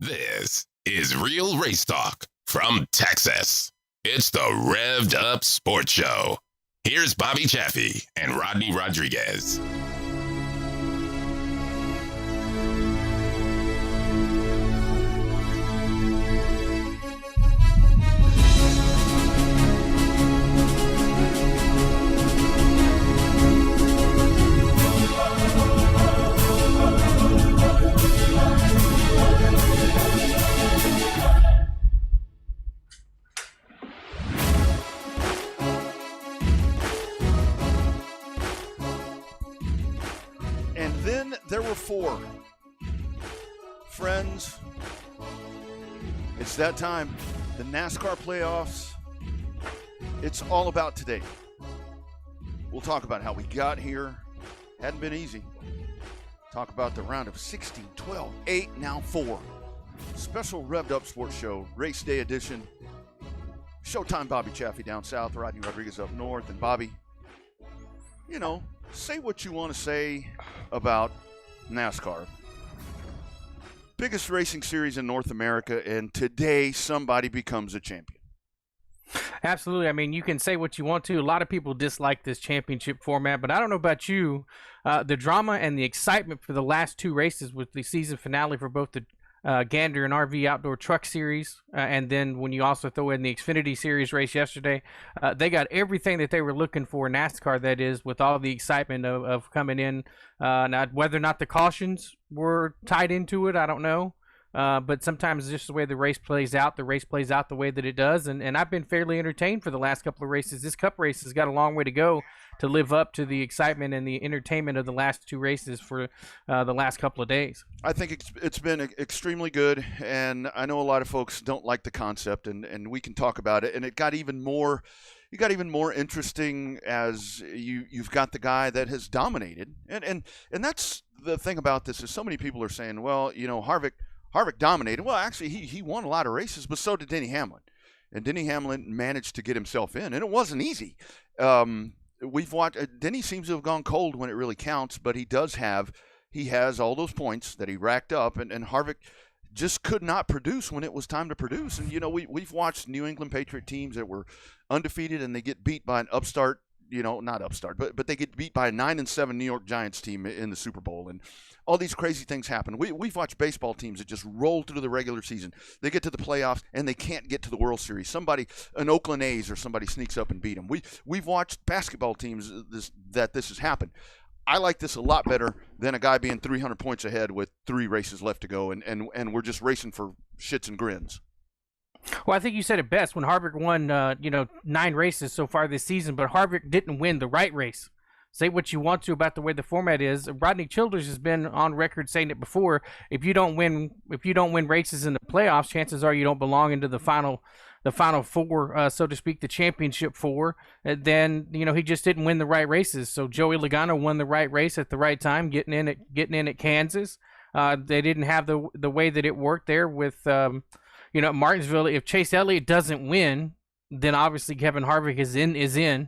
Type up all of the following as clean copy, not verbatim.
This is Real Race Talk from Texas. It's the Revved Up Sports Show. Here's Bobby Chaffee and Rodney Rodriguez. And then there were four. Friends, it's that time. The NASCAR playoffs. It's all about today. We'll talk about how we got here. Hadn't been easy. Talk about the round of 16, 12, 8, now 4. Special Revved Up Sports Show, Race Day edition. Showtime Bobby Chaffee down south, Rodney Rodriguez up north. And Bobby, you know, say what you want to say about NASCAR. Biggest racing series in North America, and today somebody becomes a champion. Absolutely. I mean, you can say what you want to. A lot of people dislike this championship format, but I don't know about you. The drama and the excitement for the last two races with the season finale for both the Gander and RV Outdoor Truck Series, and then when you also throw in the Xfinity Series race yesterday, they got everything that they were looking for in NASCAR, that is, with all the excitement of coming in. Now, whether or not the cautions were tied into it, I don't know. But sometimes just the way the race plays out the way that it does. And I've been fairly entertained for the last couple of races. This Cup race has got a long way to go to live up to the excitement and the entertainment of the last two races for the last couple of days. I think it's been extremely good, and I know a lot of folks don't like the concept, and we can talk about it. And it got even more interesting as you've got the guy that has dominated. And that's the thing about this, is so many people are saying, well, you know, Harvick dominated. Well, actually, he won a lot of races, but so did Denny Hamlin. And Denny Hamlin managed to get himself in, and it wasn't easy. We've watched Denny seems to have gone cold when it really counts, but he has all those points that he racked up, and Harvick just could not produce when it was time to produce. And, you know, we've watched New England Patriot teams that were undefeated, and they get beat by an upstart, you know, not upstart, but they get beat by a 9-7 New York Giants team in the Super Bowl. And all these crazy things happen. We've watched baseball teams that just roll through the regular season. They get to the playoffs, and they can't get to the World Series. An Oakland A's or somebody sneaks up and beat them. We've watched basketball teams that this has happened. I like this a lot better than a guy being 300 points ahead with 3 races left to go, and we're just racing for shits and grins. Well, I think you said it best when Harvick won, 9 races so far this season, but Harvick didn't win the right race. Say what you want to about the way the format is. Rodney Childers has been on record saying it before. If you don't win races in the playoffs, chances are you don't belong into the final four, so to speak, the championship four. Then he just didn't win the right races. So Joey Logano won the right race at the right time, getting in at Kansas. They didn't have the way that it worked there with Martinsville. If Chase Elliott doesn't win, then obviously Kevin Harvick is in.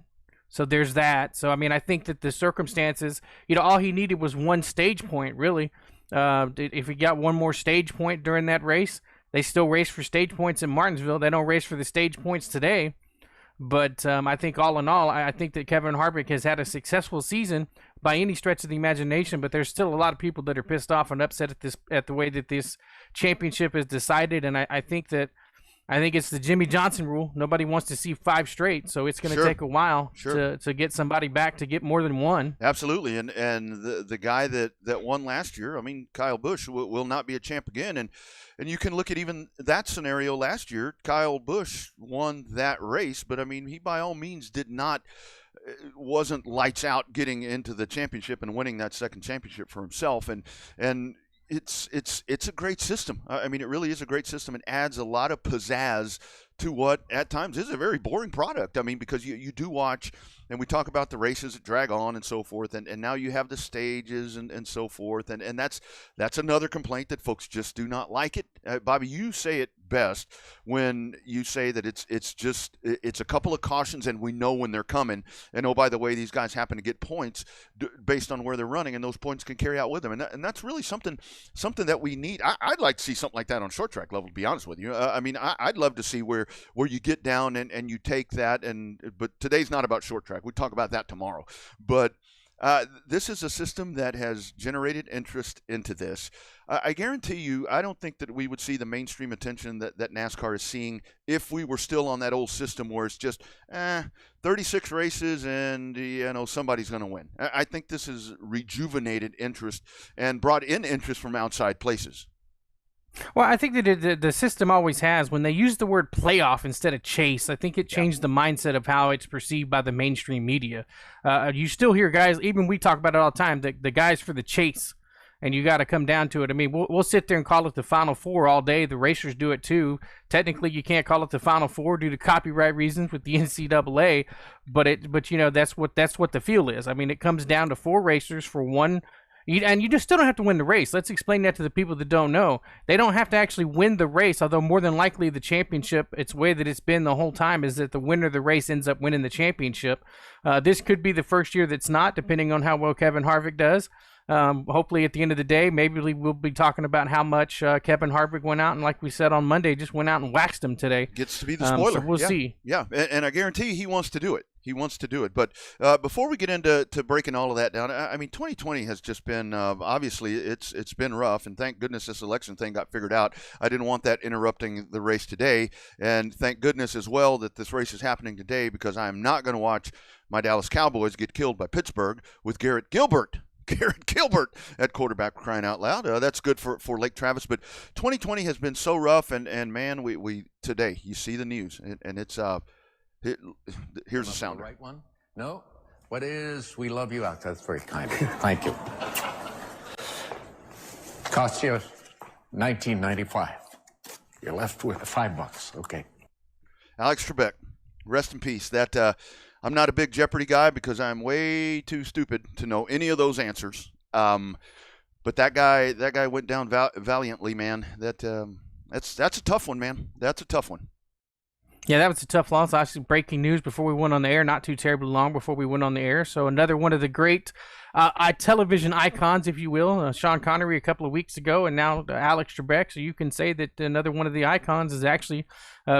So there's that. So, I mean, I think that the circumstances, all he needed was one stage point, really. If he got one more stage point during that race, they still race for stage points in Martinsville. They don't race for the stage points today. But I think all in all, I think that Kevin Harvick has had a successful season by any stretch of the imagination, but there's still a lot of people that are pissed off and upset at the way that this championship is decided. And I think it's the Jimmy Johnson rule. Nobody wants to see 5 straight, so it's going to take a while to get somebody back to get more than one. Absolutely, and the guy that won last year, I mean, Kyle Busch will not be a champ again, and you can look at even that scenario last year. Kyle Busch won that race, but I mean, he by all means wasn't lights out getting into the championship and winning that second championship for himself, and it's a great system. I mean, it really is a great system. It adds a lot of pizzazz to what at times is a very boring product. I mean, because you do watch, and we talk about the races that drag on and so forth, and now you have the stages and so forth, and that's another complaint, that folks just do not like it. Bobby, you say it best when you say that it's a couple of cautions and we know when they're coming. And oh, by the way, these guys happen to get points based on where they're running, and those points can carry out with them. And that's really something that we need. I'd like to see something like that on short track level, to be honest with you. I'd love to see where you get down and you take that. But today's not about short track. We talk about that tomorrow. But this is a system that has generated interest into this. I guarantee you, I don't think that we would see the mainstream attention that NASCAR is seeing if we were still on that old system where it's just 36 races and somebody's going to win. I think this has rejuvenated interest and brought in interest from outside places. Well, I think that the system always has. When they use the word playoff instead of chase, I think it changed the mindset of how it's perceived by the mainstream media. You still hear guys, even we talk about it all the time, the guys for the chase, and you got to come down to it. I mean, we'll sit there and call it the Final Four all day. The racers do it too. Technically, you can't call it the Final Four due to copyright reasons with the NCAA, but that's what the feel is. I mean, it comes down to 4 racers for one. And you just still don't have to win the race. Let's explain that to the people that don't know. They don't have to actually win the race, although more than likely the championship, it's the way that it's been the whole time, is that the winner of the race ends up winning the championship. This could be the first year that's not, depending on how well Kevin Harvick does. Hopefully at the end of the day, maybe we'll be talking about how much Kevin Harvick went out and, like we said on Monday, just went out and waxed him today. Gets to be the spoiler. So we'll see. Yeah, and I guarantee he wants to do it. He wants to do it. But before we get into breaking all of that down, I mean, 2020 has just been, obviously, it's been rough. And thank goodness this election thing got figured out. I didn't want that interrupting the race today. And thank goodness as well that this race is happening today, because I am not going to watch my Dallas Cowboys get killed by Pittsburgh with Garrett Gilbert at quarterback, crying out loud. That's good for Lake Travis. But 2020 has been so rough. And man, we today, you see the news. And it's... here's the sounder. The right one? No. What is "We Love You" out? That's very kind of you. Thank you. Cost you $19.95. You're left with $5. Okay. Alex Trebek, rest in peace. That I'm not a big Jeopardy guy because I'm way too stupid to know any of those answers. But that guy went down valiantly, man. That's a tough one, man. That's a tough one. Yeah, that was a tough loss. Actually, breaking news before we went on the air, not too terribly long before we went on the air. So another one of the great television icons, if you will, Sean Connery a couple of weeks ago, and now Alex Trebek. So you can say that another one of the icons has actually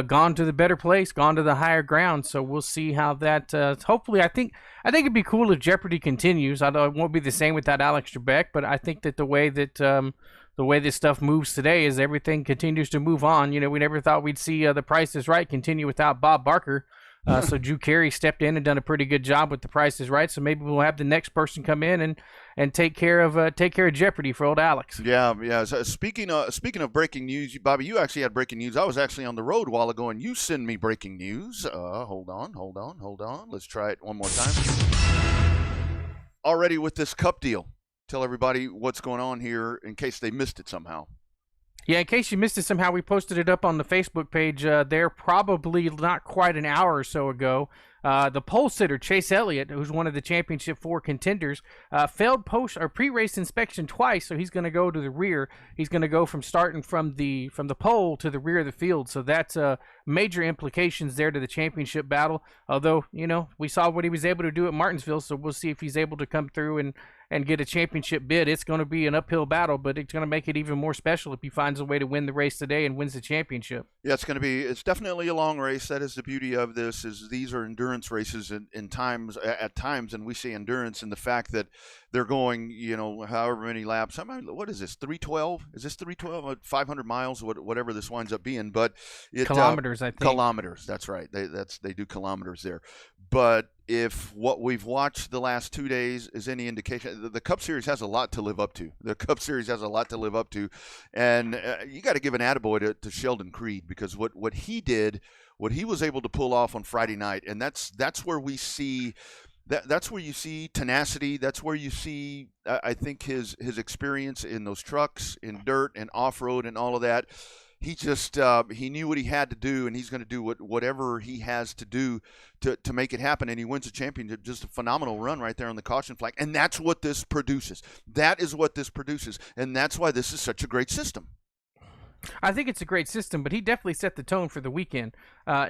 gone to the better place, gone to the higher ground. So we'll see how that. Hopefully, I think it'd be cool if Jeopardy continues. Although it won't be the same without Alex Trebek, but I think that the way this stuff moves today is everything continues to move on. We never thought we'd see The Price is Right continue without Bob Barker. So Drew Carey stepped in and done a pretty good job with The Price is Right. So maybe we'll have the next person come in and take care of Jeopardy for old Alex. Yeah. So speaking of breaking news, Bobby, you actually had breaking news. I was actually on the road a while ago, and you send me breaking news. Hold on. Let's try it one more time. Already with this Cup deal. Tell everybody what's going on here in case they missed it somehow. Yeah, in case you missed it somehow, we posted it up on the Facebook page there probably not quite an hour or so ago. The pole sitter, Chase Elliott, who's one of the Championship 4 contenders, failed post or pre-race inspection twice, so he's going to go to the rear. He's going to go from starting from the pole to the rear of the field. So that's major implications there to the championship battle. Although, we saw what he was able to do at Martinsville, so we'll see if he's able to come through and get a championship bid. It's going to be an uphill battle, but it's going to make it even more special if he finds a way to win the race today and wins the championship. Yeah, it's definitely a long race. That is the beauty of this, is these are endurance races at times, and we say endurance in the fact that they're going, however many laps. What is this, 312? Is this 312? 500 miles, whatever this winds up being. But kilometers, I think. Kilometers, that's right. They do kilometers there. But if what we've watched the last 2 days is any indication, the Cup Series has a lot to live up to. And you got to give an attaboy to Sheldon Creed, because what he did, what he was able to pull off on Friday night, and that's where we see that's where you see tenacity. That's where you see, I think, his experience in those trucks, in dirt and off-road and all of that. He just he knew what he had to do, and he's going to do whatever he has to do to make it happen, and he wins the championship. Just a phenomenal run right there on the caution flag, and that's what this produces. That is what this produces, and that's why this is such a great system. I think it's a great system, but he definitely set the tone for the weekend.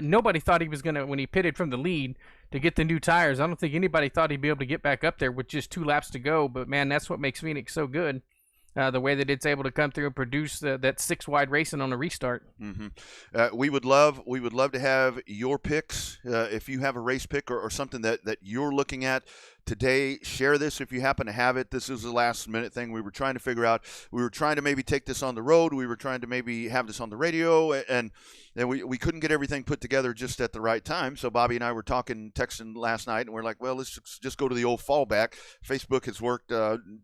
Nobody thought he was going to, when he pitted from the lead to get the new tires, I don't think anybody thought he'd be able to get back up there with just 2 laps to go. But, man, that's what makes Phoenix so good. The way that it's able to come through and produce that 6-wide racing on a restart. Mm-hmm. We would love to have your picks. If you have a race pick or something that you're looking at today, share this if you happen to have it. This is a last-minute thing we were trying to figure out. We were trying to maybe take this on the road. We were trying to maybe have this on the radio, and we couldn't get everything put together just at the right time. So Bobby and I were texting last night, and we're like, well, let's just go to the old fallback. Facebook has worked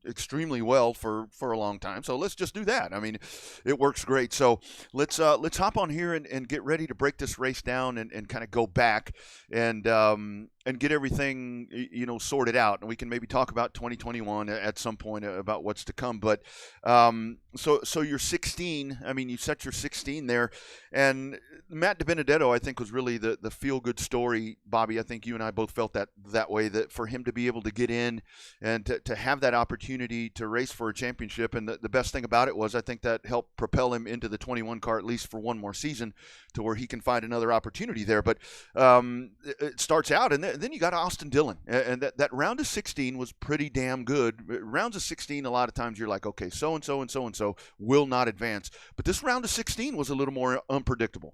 extremely well for a long time, so let's just do that. I mean, it works great. So let's hop on here and get ready to break this race down and kind of go back and get everything sorted out, and we can maybe talk about 2021 at some point about what's to come. But so you're 16. I mean, you set your 16 there, and Matt DiBenedetto, I think, was really the feel-good story. Bobby, I think you and I both felt that way, that for him to be able to get in and to have that opportunity to race for a championship. And the best thing about it was, I think that helped propel him into the 21 car, at least for one more season, to where he can find another opportunity there. But it starts out, and then you got Austin Dillon, and that round of 16 was pretty damn good. Rounds of 16, a lot of times you're like, okay, so-and-so and so-and-so will not advance. But this round of 16 was a little more unpredictable.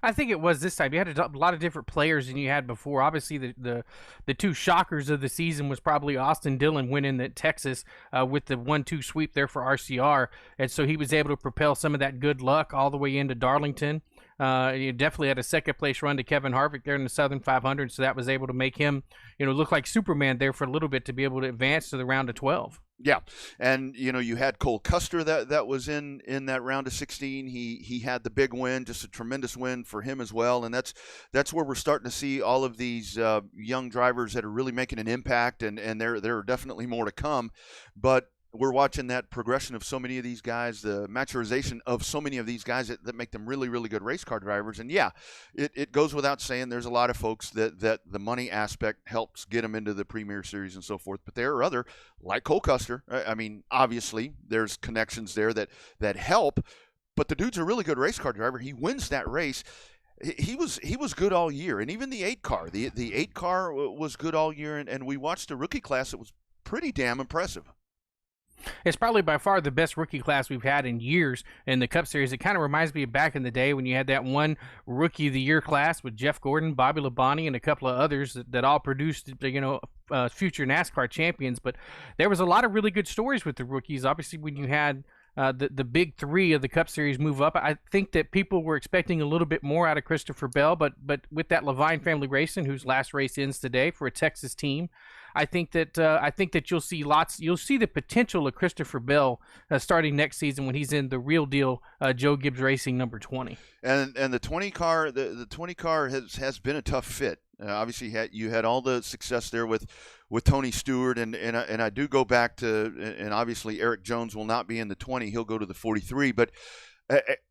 I think it was this time. You had a lot of different players than you had before. Obviously, the 2 shockers of the season was probably Austin Dillon winning at Texas with the 1-2 sweep there for RCR, and so he was able to propel some of that good luck all the way into Darlington. You definitely had a second-place run to Kevin Harvick there in the Southern 500, so that was able to make him, look like Superman there for a little bit to be able to advance to the round of 12. Yeah, and you had Cole Custer that was in that round of 16. He had the big win, just a tremendous win for him as well, and that's where we're starting to see all of these young drivers that are really making an impact, and there are definitely more to come, but we're watching that progression of so many of these guys, the maturization of so many of these guys that make them really, really good race car drivers. And yeah, it goes without saying, there's a lot of folks that the money aspect helps get them into the Premier Series and so forth. But there are other, like Cole Custer. I mean, obviously there's connections there that help, but the dude's a really good race car driver. He wins that race. He was good all year, and even the 8 car, the 8 car was good all year. And we watched a rookie class that was pretty damn impressive. It's probably by far the best rookie class we've had in years in the Cup Series. It kind of reminds me of back in the day when you had that one Rookie of the Year class with Jeff Gordon, Bobby Labonte, and a couple of others that all produced, future NASCAR champions. But there was a lot of really good stories with the rookies. Obviously, when you had the big 3 of the Cup Series move up, I think that people were expecting a little bit more out of Christopher Bell. But with that Levine family racing, whose last race ends today for a Texas team, I think that you'll see the potential of Christopher Bell starting next season when he's in the real deal Joe Gibbs Racing number 20. And the 20 car, the 20 car has been a tough fit. Obviously, you had all the success there with Tony Stewart, and I do go back to, and obviously Eric Jones will not be in the 20; he'll go to the 43, but.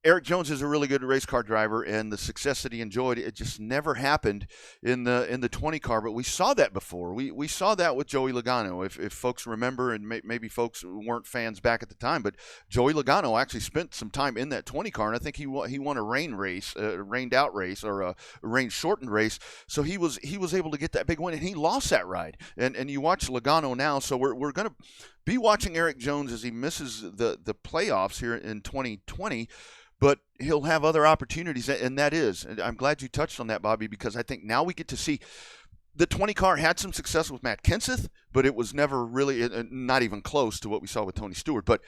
Eric Jones is a really good race car driver, and the success that he enjoyed, it just never happened in the 20 car. But we saw that before. We saw that with Joey Logano. If folks remember, and maybe folks weren't fans back at the time, but Joey Logano actually spent some time in that 20 car, and I think he won a rained out race, or a rain shortened race. So he was able to get that big win, and he lost that ride. And you watch Logano now, so we're going to be watching Eric Jones as he misses the playoffs here in 2020, but he'll have other opportunities, and I'm glad you touched on that, Bobby, because I think now we get to see the 20 car had some success with Matt Kenseth, but it was never really, not even close to what we saw with Tony Stewart. But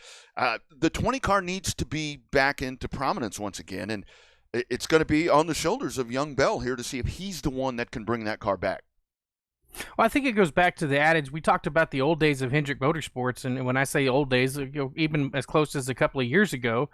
the 20 car needs to be back into prominence once again, and it's going to be on the shoulders of young Bell here to see if he's the one that can bring that car back. Well, I think it goes back to the adage. We talked about the old days of Hendrick Motorsports, and when I say old days, even as close as a couple of years ago,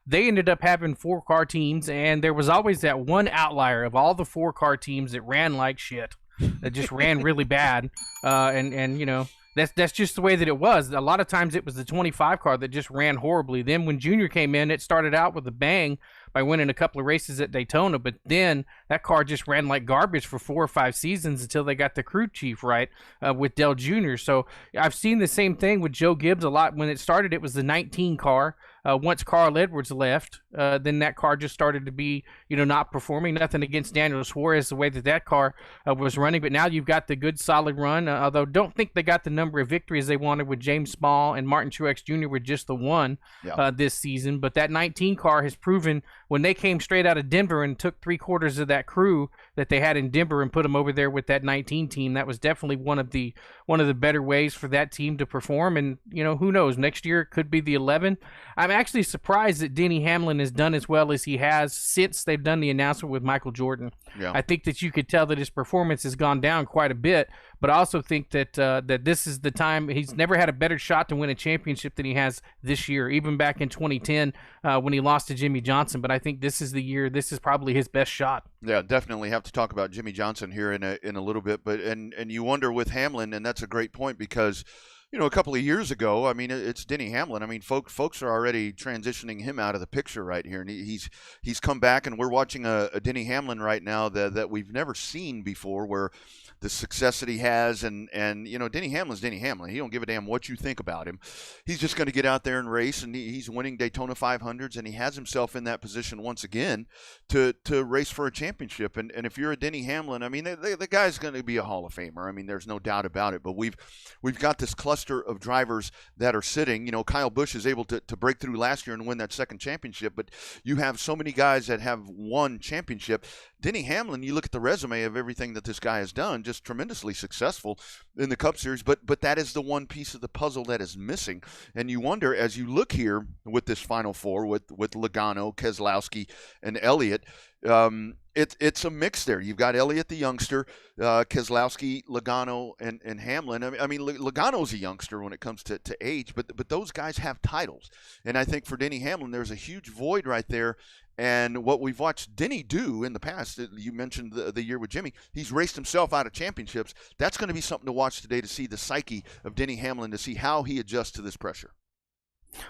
they ended up having 4-car teams, and there was always that one outlier of all the 4-car teams that ran like shit, that just ran really bad, and that's just the way that it was. A lot of times it was the 25 car that just ran horribly. Then when Junior came in, it started out with a bang, by winning a couple of races at Daytona, but then that car just ran like garbage for 4 or 5 seasons until they got the crew chief right with Dell Jr. So I've seen the same thing with Joe Gibbs a lot. When it started, it was the 19 car. Once Carl Edwards left, then that car just started to be, not performing. Nothing against Daniel Suarez, the way that car was running. But now you've got the good, solid run. Although don't think they got the number of victories they wanted with James Small and Martin Truex Jr. with just the one this season. But that 19 car has proven when they came straight out of Denver and took 3/4 of that crew that they had in Denver and put them over there with that 19 team, that was definitely one of the better ways for that team to perform. And, who knows? Next year it could be the 11. I'm actually surprised that Denny Hamlin has done as well as he has since they've done the announcement with Michael Jordan. Yeah. I think that you could tell that his performance has gone down quite a bit, but I also think that that this is the time. He's never had a better shot to win a championship than he has this year, even back in 2010 when he lost to Jimmy Johnson. But I think this is the year. This is probably his best shot. Yeah, definitely have to talk about Jimmy Johnson here in a little bit. But and you wonder with Hamlin, and that's a great point because a couple of years ago, I mean, it's Denny Hamlin. I mean, folks are already transitioning him out of the picture right here, and he's come back, and we're watching a Denny Hamlin right now that we've never seen before, where the success that he has, and Denny Hamlin's Denny Hamlin. He don't give a damn what you think about him. He's just going to get out there and race, and he's winning Daytona 500s, and he has himself in that position once again to race for a championship. And if you're a Denny Hamlin, I mean, the guy's going to be a Hall of Famer. I mean, there's no doubt about it. But we've got this cluster of drivers that are sitting. Kyle Busch is able to break through last year and win that second championship, but you have so many guys that have won championship. Denny Hamlin, you look at the resume of everything that this guy has done, just tremendously successful in the Cup Series, but that is the one piece of the puzzle that is missing. And you wonder, as you look here with this Final Four, with Logano, Keselowski, and Elliott, it's a mix there. You've got Elliott, the youngster, Keselowski, Logano, and Hamlin. I mean, Logano's a youngster when it comes to age, but those guys have titles. And I think for Denny Hamlin, there's a huge void right there. And what we've watched Denny do in the past, you mentioned the year with Jimmy, he's raced himself out of championships. That's going to be something to watch today, to see the psyche of Denny Hamlin, to see how he adjusts to this pressure.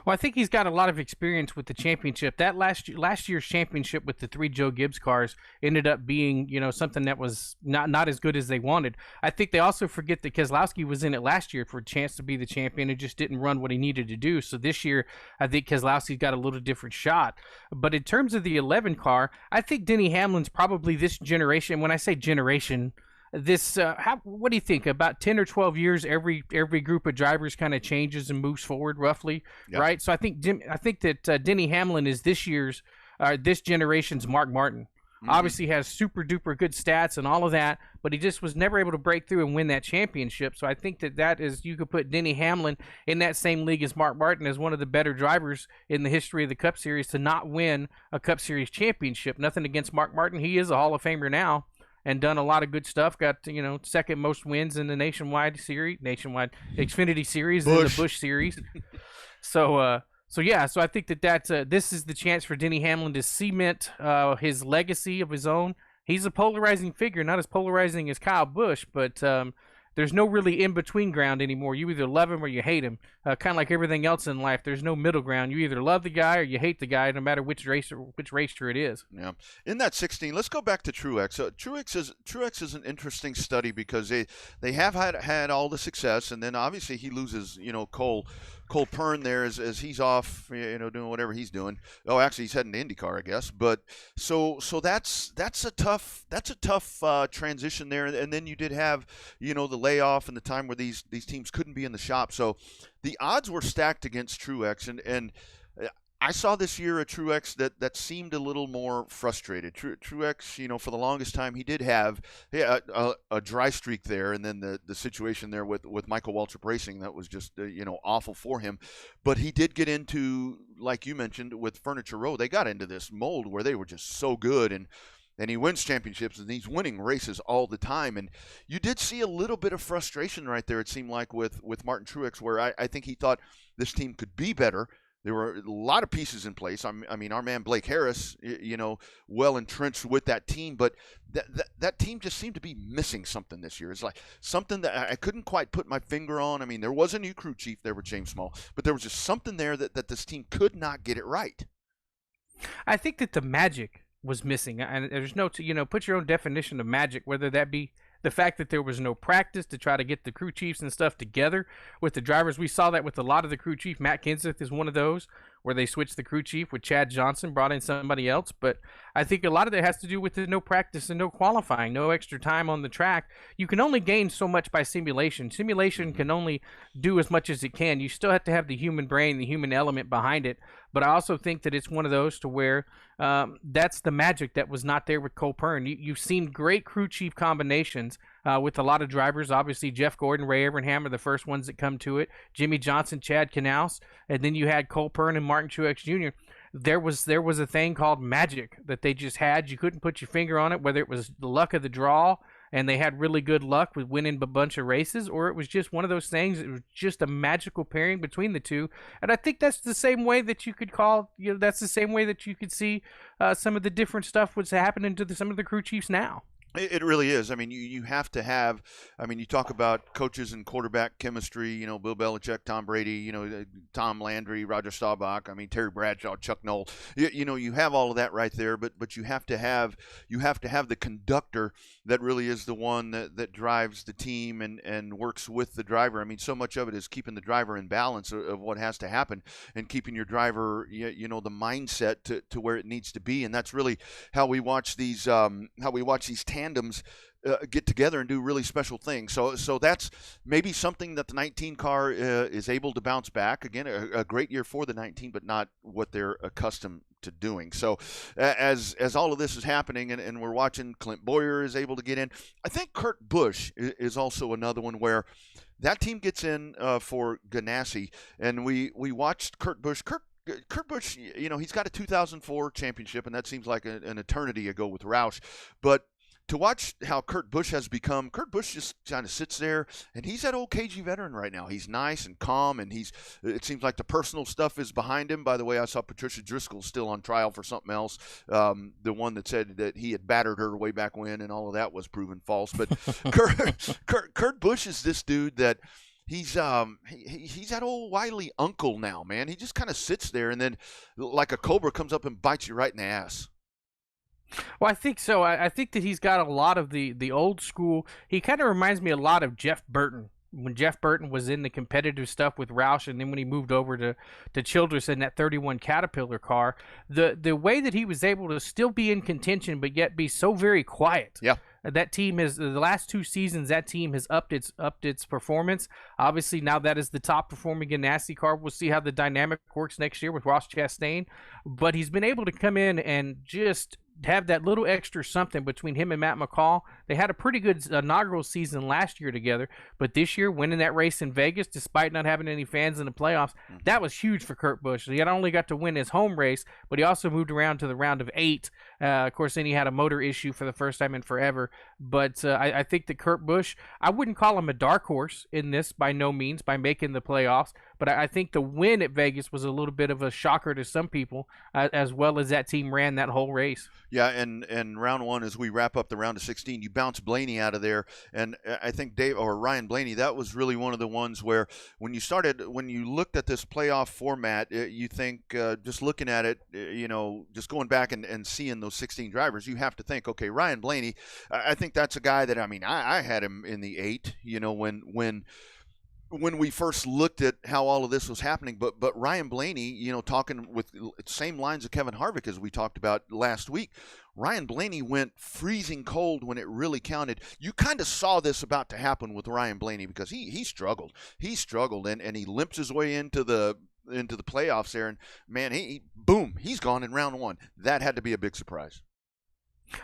Well, I think he's got a lot of experience with the championship. That last year's championship with the 3 Joe Gibbs cars ended up being, something that was not as good as they wanted. I think they also forget that Keselowski was in it last year for a chance to be the champion and just didn't run what he needed to do. So this year, I think Keselowski's got a little different shot. But in terms of the 11 car, I think Denny Hamlin's probably this generation. When I say generation, what do you think? About 10 or 12 years, every group of drivers kind of changes and moves forward roughly, yep. Right? So I think that Denny Hamlin is this generation's Mark Martin. Mm-hmm. Obviously has super duper good stats and all of that, but he just was never able to break through and win that championship. So I think that is, you could put Denny Hamlin in that same league as Mark Martin as one of the better drivers in the history of the Cup Series to not win a Cup Series championship. Nothing against Mark Martin. He is a Hall of Famer now. And done a lot of good stuff. Got second most wins in the Xfinity Series, and the Busch Series. So I think that's this is the chance for Denny Hamlin to cement his legacy of his own. He's a polarizing figure, not as polarizing as Kyle Busch, but there's no really in-between ground anymore. You either love him or you hate him. Kind of like everything else in life, there's no middle ground. You either love the guy or you hate the guy, no matter which racer it is. Yeah. In that 16, let's go back to Truex. Truex is an interesting study because they have had all the success, and then obviously he loses, Cole Pern there as he's off, doing whatever he's doing. Oh, actually, he's heading to IndyCar, I guess. But so that's a tough transition there. And then you did have, the layoff and the time where these teams couldn't be in the shop. So the odds were stacked against Truex, and I saw this year a Truex that seemed a little more frustrated. Truex, for the longest time, he did have a dry streak there, and then the situation there with Michael Waltrip Racing, that was just, awful for him. But he did get into, like you mentioned, with Furniture Row, they got into this mold where they were just so good, and he wins championships, and he's winning races all the time. And you did see a little bit of frustration right there, it seemed like, with Martin Truex, where I think he thought this team could be better. There were a lot of pieces in place. I mean, our man Blake Harris, well entrenched with that team, but that team just seemed to be missing something this year. It's like something that I couldn't quite put my finger on. I mean, there was a new crew chief there with James Small, but there was just something there that this team could not get it right. I think that the magic was missing, and there's no, put your own definition of magic, whether that be the fact that there was no practice to try to get the crew chiefs and stuff together with the drivers. We saw that with a lot of the crew chief. Matt Kenseth is one of those where they switched the crew chief with Chad Johnson, brought in somebody else. But I think a lot of that has to do with the no practice and no qualifying, no extra time on the track. You can only gain so much by simulation. Simulation can only do as much as it can. You still have to have the human brain, the human element behind it. But I also think that it's one of those to where that's the magic that was not there with Cole Pearn. You've seen great crew chief combinations with a lot of drivers. Obviously, Jeff Gordon, Ray Evernham are the first ones that come to it. Jimmy Johnson, Chad Knaus, and then you had Cole Pearn and Martin Truex Jr. There was a thing called magic that they just had. You couldn't put your finger on it, whether it was the luck of the draw and they had really good luck with winning a bunch of races, or it was just one of those things. It was just a magical pairing between the two. And I think that's the same way that you could that's the same way that you could see some of the different stuff was happening to some of the crew chiefs now. It really is. I mean, you have to have. I mean, you talk about coaches and quarterback chemistry. You know, Bill Belichick, Tom Brady. You know, Tom Landry, Roger Staubach. I mean, Terry Bradshaw, Chuck Noll. You have all of that right there. But you have to have the conductor that really is the one that drives the team and works with the driver. I mean, so much of it is keeping the driver in balance of what has to happen and keeping your driver, the mindset to where it needs to be. And that's really how we watch these tandems get together and do really special things. So that's maybe something that the 19 car is able to bounce back. Again, a great year for the 19, but not what they're accustomed to doing. So as all of this is happening and we're watching Clint Boyer is able to get in, I think Kurt Busch is also another one where that team gets in for Ganassi, and we watched Kurt Busch. Kurt Busch, he's got a 2004 championship, and that seems like an eternity ago with Roush. But to watch how Kurt Busch has become, Kurt Busch just kind of sits there, and he's that old cagey veteran right now. He's nice and calm, and it seems like the personal stuff is behind him. By the way, I saw Patricia Driscoll still on trial for something else, the one that said that he had battered her way back when, and all of that was proven false. But Kurt Busch is this dude that he's that old wily uncle now, man. He just kind of sits there, and then like a cobra comes up and bites you right in the ass. Well, I think so. I think that he's got a lot of the old school. He kind of reminds me a lot of Jeff Burton. When Jeff Burton was in the competitive stuff with Roush, and then when he moved over to Childress in that 31 Caterpillar car, the way that he was able to still be in contention but yet be so very quiet. Yeah. That team has, the last 2 seasons, that team has upped its performance. Obviously, now that is the top performing Ganassi car. We'll see how the dynamic works next year with Ross Chastain. But he's been able to come in and just have that little extra something between him and Matt McCall. They had a pretty good inaugural season last year together, but this year winning that race in Vegas despite not having any fans in the playoffs, that was huge for Kurt Busch. He not only got to win his home race, but he also moved around to the round of 8. Of course, then he had a motor issue for the first time in forever. But I think that Kurt Busch, I wouldn't call him a dark horse in this by no means by making the playoffs, but I think the win at Vegas was a little bit of a shocker to some people, as well as that team ran that whole race. Yeah, and round 1, as we wrap up the round of 16, you bounce Blaney out of there, and I think Ryan Blaney, that was really one of the ones where when you looked at this playoff format, you think, just looking at it, just going back and seeing those 16 drivers, you have to think, okay, Ryan Blaney, I think that's a guy that, I had him in the 8, when we first looked at how all of this was happening, but Ryan Blaney, talking with same lines of Kevin Harvick as we talked about last week, Ryan Blaney went freezing cold when it really counted. You kind of saw this about to happen with Ryan Blaney because he struggled. He struggled and he limps his way into the playoffs there, and man, he's gone in round 1. That had to be a big surprise.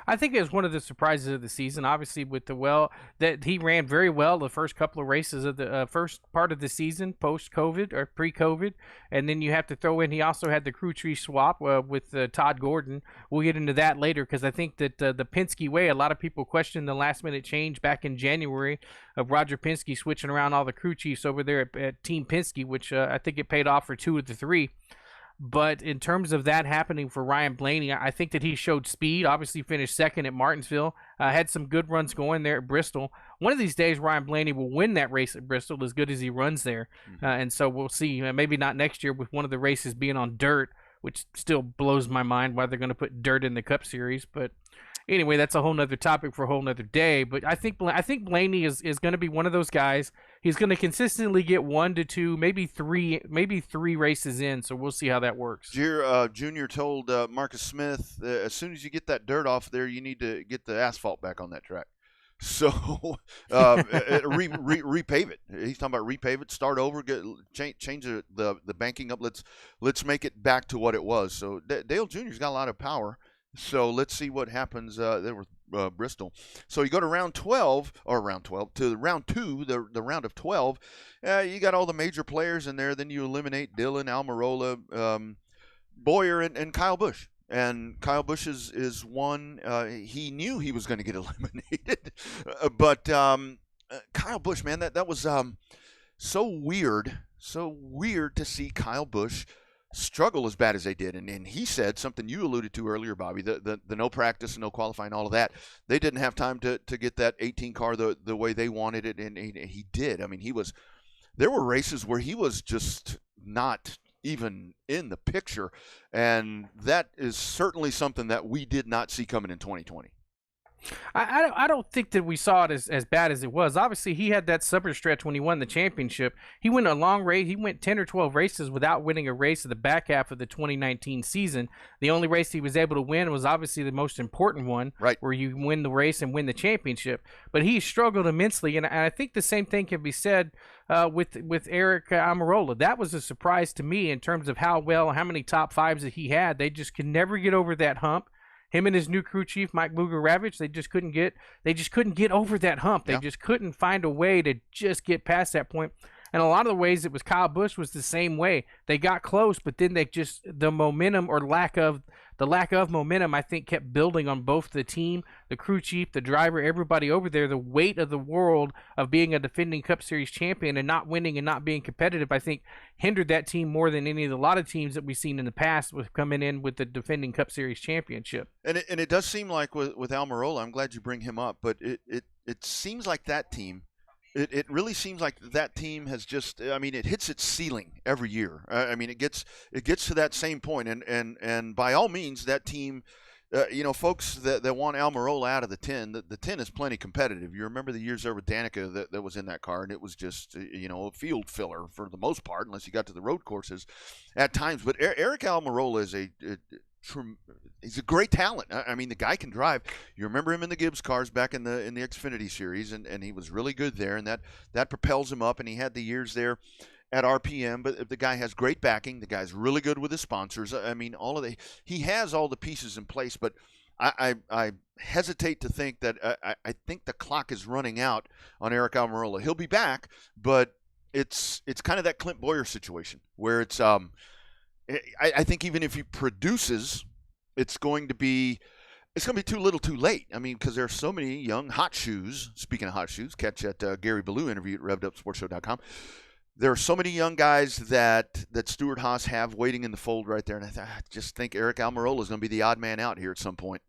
I think it was one of the surprises of the season, obviously, with that he ran very well the first couple of races of the first part of the season, post-COVID or pre-COVID. And then you have to throw in, he also had the crew chief swap with Todd Gordon. We'll get into that later because I think that the Penske way, a lot of people questioned the last-minute change back in January of Roger Penske switching around all the crew chiefs over there at Team Penske, which I think it paid off for 2 of the 3. But in terms of that happening for Ryan Blaney, I think that he showed speed. Obviously finished second at Martinsville. Had some good runs going there at Bristol. One of these days, Ryan Blaney will win that race at Bristol as good as he runs there. And so we'll see. Maybe not next year with one of the races being on dirt. which still blows my mind why they're going to put dirt in the Cup Series. But anyway, that's a whole nother topic for a whole nother day. But I think Blaney is going to be one of those guys. He's going to consistently get 1 to 2, maybe three races in. So we'll see how that works. Junior told Marcus Smith, as soon as you get that dirt off there, you need to get the asphalt back on that track. So repave it. He's talking about repave it, start over, change the banking up. Let's make it back to what it was. So Dale Jr.'s got a lot of power. So let's see what happens there with Bristol. So you go to round 12 to round 2, the round of 12. You got all the major players in there. Then you eliminate Dillon, Almirola, Boyer, and Kyle Busch. And Kyle Busch is one. He knew he was going to get eliminated, but Kyle Busch, man, that was so weird to see Kyle Busch struggle as bad as they did. And he said something you alluded to earlier, Bobby, the no practice and no qualifying, all of that. They didn't have time to get that 18 car the way they wanted it, and he did. I mean, there were races where he was just not even in the picture, and that is certainly something that we did not see coming in 2020. I don't think that we saw it as bad as it was. Obviously, he had that summer stretch when he won the championship. He went a long race. He went 10 or 12 races without winning a race at the back half of the 2019 season. The only race he was able to win was obviously the most important one, right, where you win the race and win the championship. But he struggled immensely, and I think the same thing can be said with Eric Almirola. That was a surprise to me in terms of how many top fives that he had. They just could never get over that hump. Him and his new crew chief, Mike Bugaravich, they just couldn't get over that hump. They just couldn't find a way to just get past that point. And a lot of the ways it was Kyle Busch was the same way. They got close, but then the momentum or lack of momentum, I think, kept building on both the team, the crew chief, the driver, everybody over there. The weight of the world of being a defending Cup Series champion and not winning and not being competitive, I think, hindered that team more than a lot of teams that we've seen in the past with coming in with the defending Cup Series championship. And it does seem like with Almirola, I'm glad you bring him up, but it seems like that team. It really seems like that team has just, I mean, it hits its ceiling every year. I mean, it gets to that same point, and by all means, that team, folks that want Almirola out of the 10, the 10 is plenty competitive. You remember the years there with Danica that was in that car, and it was just, a field filler for the most part, unless you got to the road courses at times. But Eric Almirola is he's a great talent. I mean, the guy can drive. You remember him in the Gibbs cars back in the Xfinity series, and he was really good there, and that propels him up. And he had the years there at RPM, but the guy has great backing. The guy's really good with his sponsors. I mean, he has all the pieces in place. But I hesitate to think that I think the clock is running out on Eric Almirola. He'll be back, but it's kind of that Clint Boyer situation where it's I think even if he produces, it's going to be too little too late. I mean, because there are so many young hot shoes. Speaking of hot shoes, catch that Gary Ballou interview at Rev'dUpSportsShow.com. There are so many young guys that Stewart Haas have waiting in the fold right there. And I just think Eric Almirola is going to be the odd man out here at some point.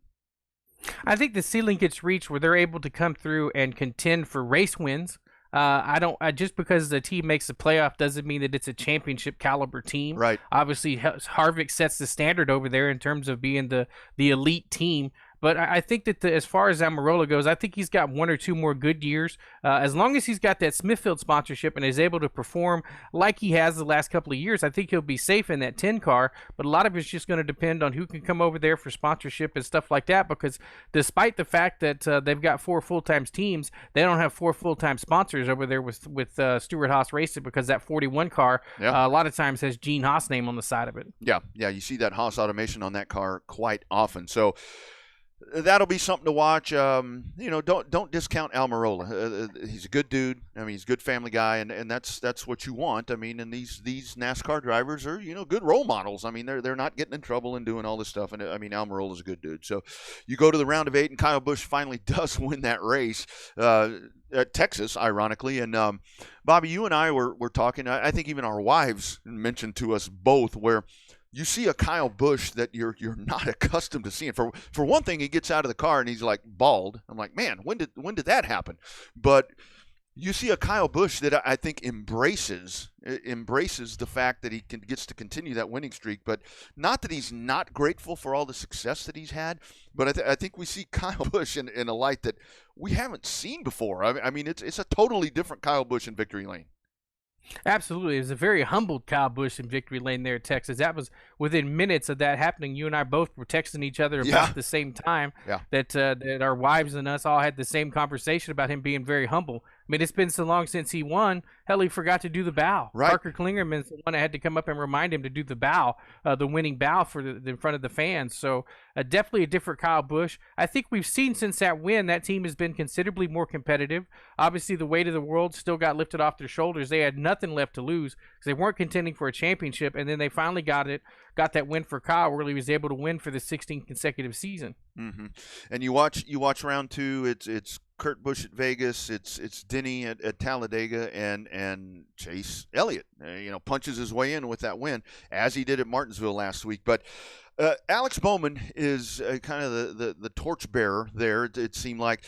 I think the ceiling gets reached where they're able to come through and contend for race wins. Just because the team makes the playoff doesn't mean that it's a championship caliber team. Right. Obviously, Harvick sets the standard over there in terms of being the elite team. But I think that as far as Almirola goes, I think he's got 1 or 2 more good years. As long as he's got that Smithfield sponsorship and is able to perform like he has the last couple of years, I think he'll be safe in that 10 car. But a lot of it's just going to depend on who can come over there for sponsorship and stuff like that. Because despite the fact that they've got 4 full-time teams, they don't have 4 full-time sponsors over there with Stewart Haas Racing, because that 41 car a lot of times has Gene Haas name on the side of it. Yeah, you see that Haas automation on that car quite often. So that'll be something to watch. Don't discount Almirola. He's a good dude. I mean, he's a good family guy, and that's what you want. I mean, and these NASCAR drivers are good role models. I mean, they're not getting in trouble and doing all this stuff. And I mean, Almirola's a good dude. So you go to the round of 8, and Kyle Busch finally does win that race at Texas, ironically. And Bobby, you and I were talking. I think even our wives mentioned to us both where you see a Kyle Busch that you're not accustomed to seeing. For one thing, he gets out of the car and he's like bald. I'm like, man, when did that happen? But You see a Kyle Busch that I think embraces the fact that he gets to continue that winning streak, but not that he's not grateful for all the success that he's had. But I think we see Kyle Busch in a light that we haven't seen before. I mean, it's a totally different Kyle Busch in victory lane. Absolutely. It was a very humbled Kyle Busch in victory lane there at Texas. That was within minutes of that happening. You and I both were texting each other about the same time that our wives and us all had the same conversation about him being very humble. I mean, it's been so long since he won. Hell, he forgot to do the bow. Right. Parker Klingerman's the one that had to come up and remind him to do the bow, the winning bow in front of the fans. So definitely a different Kyle Busch. I think we've seen since that win, that team has been considerably more competitive. Obviously, the weight of the world still got lifted off their shoulders. They had nothing left to lose because they weren't contending for a championship, and then they finally got that win for Kyle, where he was able to win for the 16th consecutive season. Mm-hmm. And you watch round two. It's Kurt Busch at Vegas. It's Denny at Talladega, and Chase Elliott, punches his way in with that win, as he did at Martinsville last week. But Alex Bowman is kind of the torchbearer there. It seemed like.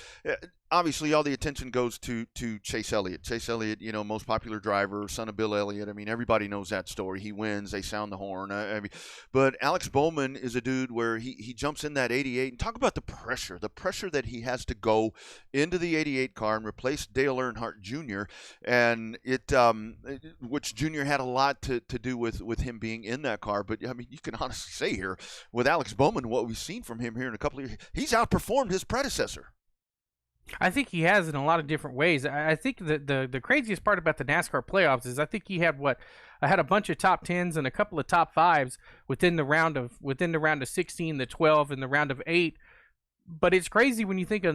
Obviously, all the attention goes to Chase Elliott. Chase Elliott, most popular driver, son of Bill Elliott. I mean, everybody knows that story. He wins, they sound the horn. But Alex Bowman is a dude where he jumps in that 88. And talk about the pressure that he has to go into the 88 car and replace Dale Earnhardt Jr. And which Jr. had a lot to do with him being in that car. But, I mean, you can honestly say here, with Alex Bowman, what we've seen from him here in a couple of years, he's outperformed his predecessor. I think he has in a lot of different ways. I think the craziest part about the NASCAR playoffs is I think he had a bunch of top 10s and a couple of top 5s within the round of 16, the 12, and the round of 8. But it's crazy when you think a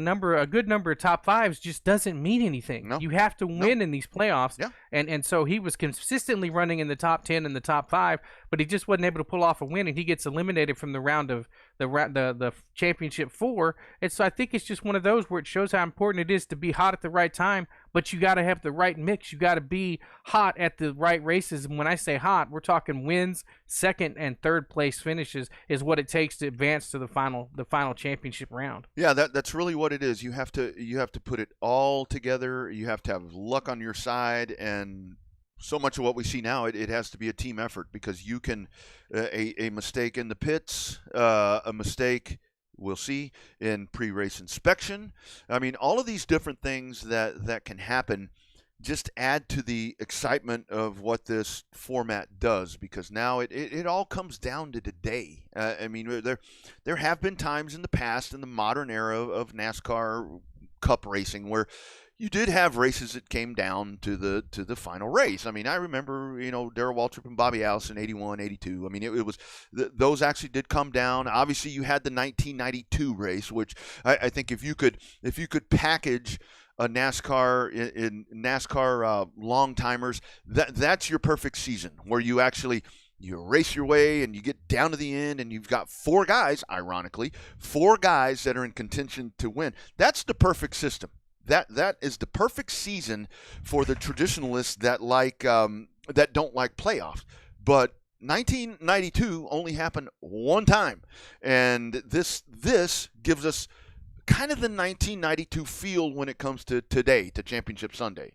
good number of top 5s just doesn't mean anything. No. You have to win in these playoffs. Yeah. And so he was consistently running in the top 10 and the top 5, but he just wasn't able to pull off a win, and he gets eliminated from the round of the championship 4. And so I think it's just one of those where it shows how important it is to be hot at the right time, but you got to have the right mix. You got to be hot at the right races. And when I say hot, we're talking wins, second and third place finishes is what it takes to advance to the final championship round. Yeah, that's really what it is. You have to put it all together. You have to have luck on your side, and so much of what we see now, it has to be a team effort, because you can a mistake in the pits, a mistake we'll see in pre-race inspection. I mean, all of these different things that can happen just add to the excitement of what this format does, because now it all comes down to today. I mean, there have been times in the past, in the modern era of NASCAR Cup racing, where you did have races that came down to the final race. I mean, I remember, Darrell Waltrip and Bobby Allison, 81, 82. I mean, it was those actually did come down. Obviously, you had the 1992 race, which I think if you could package a NASCAR in NASCAR long timers, that's your perfect season, where you actually race your way and you get down to the end, and you've got 4 guys, ironically, 4 guys that are in contention to win. That's the perfect system. That is the perfect season for the traditionalists that that don't like playoffs. But 1992 only happened one time, and this gives us kind of the 1992 feel when it comes to today, to Championship Sunday.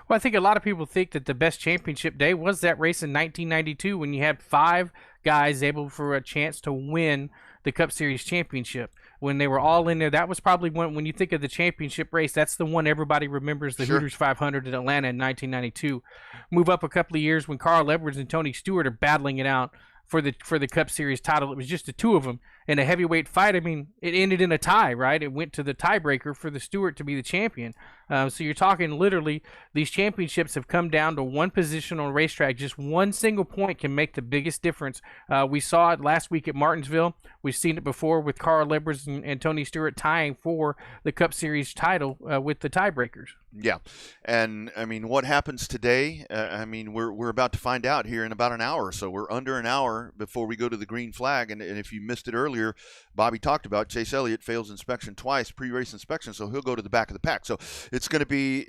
Well, I think a lot of people think that the best championship day was that race in 1992, when you had 5 guys able for a chance to win the Cup Series championship. When they were all in there, that was probably when you think of the championship race, that's the one everybody remembers, the Hooters 500 in Atlanta in 1992. Move up a couple of years when Carl Edwards and Tony Stewart are battling it out for the Cup Series title. It was just the 2 of them in a heavyweight fight. I mean, it ended in a tie, right? It went to the tiebreaker for the Stewart to be the champion. So you're talking literally, these championships have come down to one position on a racetrack. Just one single point can make the biggest difference. We saw it last week at Martinsville. We've seen it before with Carl Edwards and Tony Stewart tying for the Cup Series title with the tiebreakers. Yeah, and I mean, what happens today? I mean, we're about to find out here in about an hour or so. We're under an hour before we go to the green flag, and if you missed it earlier, earlier, Bobby talked about Chase Elliott fails inspection twice, pre-race inspection, so he'll go to the back of the pack. So it's going to be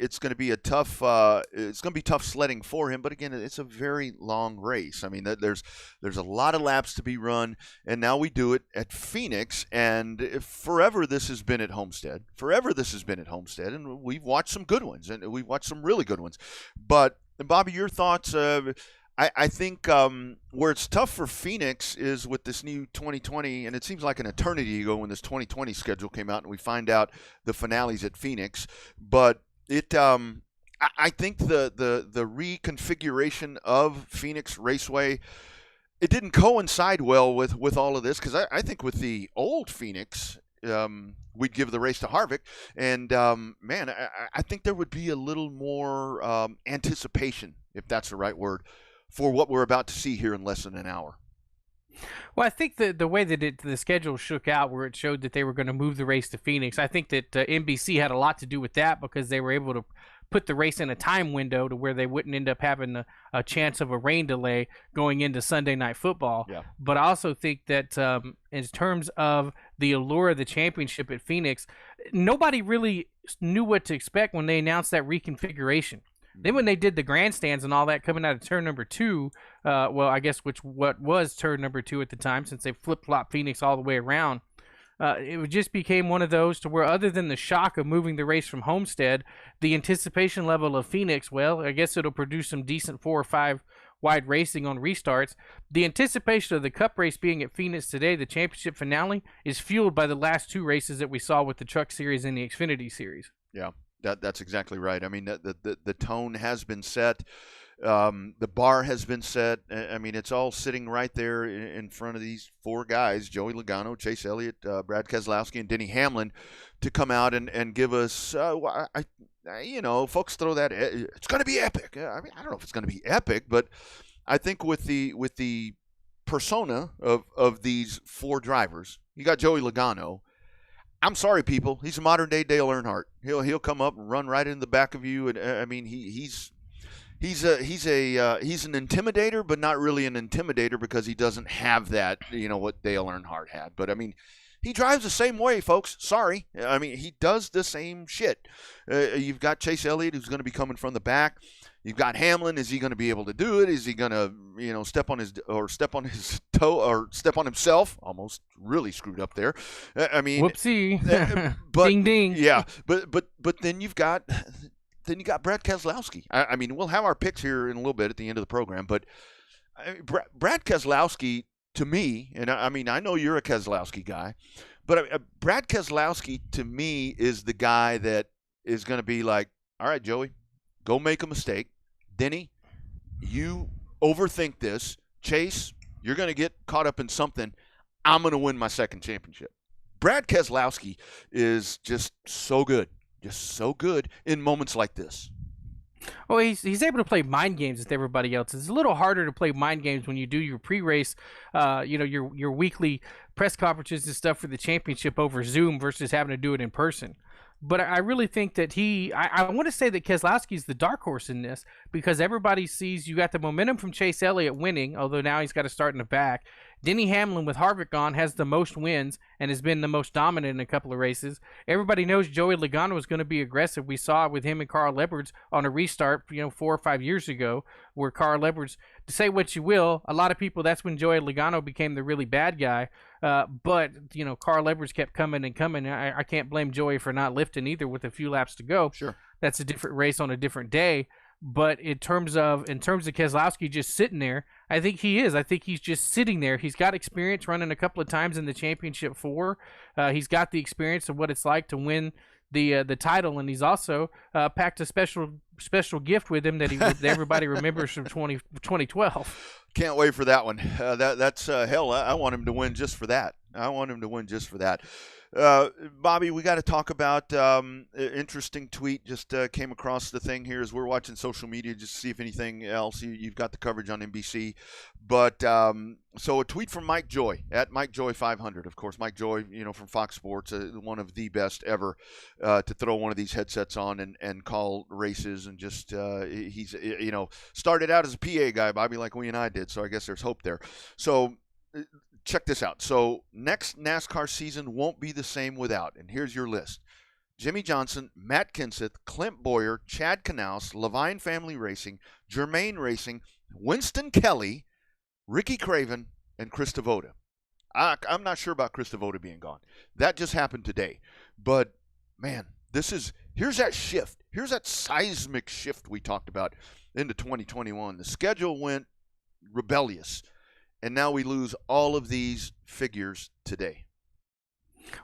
a tough tough sledding for him. But again, it's a very long race. I mean, there's a lot of laps to be run, and now we do it at Phoenix. And forever this has been at Homestead. And we've watched some good ones, and we've watched some really good ones. But Bobby, your thoughts? I think where it's tough for Phoenix is with this new 2020, and it seems like an eternity ago when this 2020 schedule came out and we find out the finales at Phoenix. But I think the reconfiguration of Phoenix Raceway, it didn't coincide well with all of this, because I think with the old Phoenix, we'd give the race to Harvick, and man, I think there would be a little more anticipation, if that's the right word, for what we're about to see here in less than an hour. Well, I think the way that the schedule shook out, where it showed that they were going to move the race to Phoenix, I think that NBC had a lot to do with that, because they were able to put the race in a time window to where they wouldn't end up having a chance of a rain delay going into Sunday Night Football. Yeah. But I also think that in terms of the allure of the championship at Phoenix, nobody really knew what to expect when they announced that reconfiguration. Then when they did the grandstands and all that coming out of turn number 2, well, I guess what was turn number 2 at the time, since they flip-flopped Phoenix all the way around, it just became one of those to where, other than the shock of moving the race from Homestead, the anticipation level of Phoenix, well, I guess it'll produce some decent 4 or 5 wide racing on restarts. The anticipation of the Cup race being at Phoenix today, the championship finale, is fueled by the last 2 races that we saw with the Truck Series and the Xfinity Series. Yeah. That's exactly right. I mean, the tone has been set. The bar has been set. I mean, it's all sitting right there in front of these 4 guys, Joey Logano, Chase Elliott, Brad Keselowski, and Denny Hamlin, to come out and give us, folks throw that, it's going to be epic. I mean, I don't know if it's going to be epic, but I think with the persona of these 4 drivers, you got Joey Logano. I'm sorry, people. He's a modern day Dale Earnhardt. He'll come up and run right in the back of you, and I mean he's an intimidator, but not really an intimidator, because he doesn't have that, what Dale Earnhardt had. But I mean, he drives the same way, folks. Sorry, I mean he does the same shit. You've got Chase Elliott, who's going to be coming from the back. You've got Hamlin. Is he going to be able to do it? Is he going to, step on his toe, or step on himself? Almost really screwed up there. I mean, whoopsie. But, ding ding. Yeah, but then you got Brad Keselowski. I mean, we'll have our picks here in a little bit at the end of the program. But Brad Keselowski, to me, and I mean, I know you're a Keselowski guy, but Brad Keselowski to me is the guy that is going to be like, all right, Joey, go make a mistake. Denny, you overthink this. Chase, you're going to get caught up in something. I'm going to win my second championship. Brad Keselowski is just so good in moments like this. Well, he's able to play mind games with everybody else. It's a little harder to play mind games when you do your pre-race, your weekly press conferences and stuff for the championship over Zoom versus having to do it in person. But I really think that I want to say that Keselowski is the dark horse in this, because everybody sees you got the momentum from Chase Elliott winning, although now he's got to start in the back. Denny Hamlin with Harvick on has the most wins and has been the most dominant in a couple of races. Everybody knows Joey Logano is going to be aggressive. We saw it with him and Carl Edwards on a restart, 4 or 5 years ago, where Carl Edwards, to say what you will, a lot of people, that's when Joey Logano became the really bad guy. But Carl Edwards kept coming and coming. I can't blame Joey for not lifting either with a few laps to go. Sure. That's a different race on a different day. But in terms of Keselowski just sitting there, I think he is. I think he's just sitting there. He's got experience running a couple of times in the championship 4. He's got the experience of what it's like to win the title, and he's also packed a special gift with him that everybody remembers from 2012. Can't wait for that one. That's hell. I want him to win just for that. Bobby, we got to talk about an interesting tweet just came across the thing here as we're watching social media just to see if anything else. You've got the coverage on NBC. But so a tweet from Mike Joy at Mike Joy 500. Of course, Mike Joy, from Fox Sports, one of the best ever to throw one of these headsets on and call races. And just he's, started out as a PA guy, Bobby, like we and I did. So I guess there's hope there. So check this out. So next NASCAR season won't be the same without, and here's your list. Jimmy Johnson, Matt Kenseth, Clint Boyer, Chad Knaus, Levine Family Racing, Germain Racing, Winston Kelly, Ricky Craven, and Chris Devoda. I'm not sure about Chris Devoda being gone. That just happened today. But, man, here's that shift. Here's that seismic shift we talked about into 2021. The schedule went rebellious, and now we lose all of these figures today.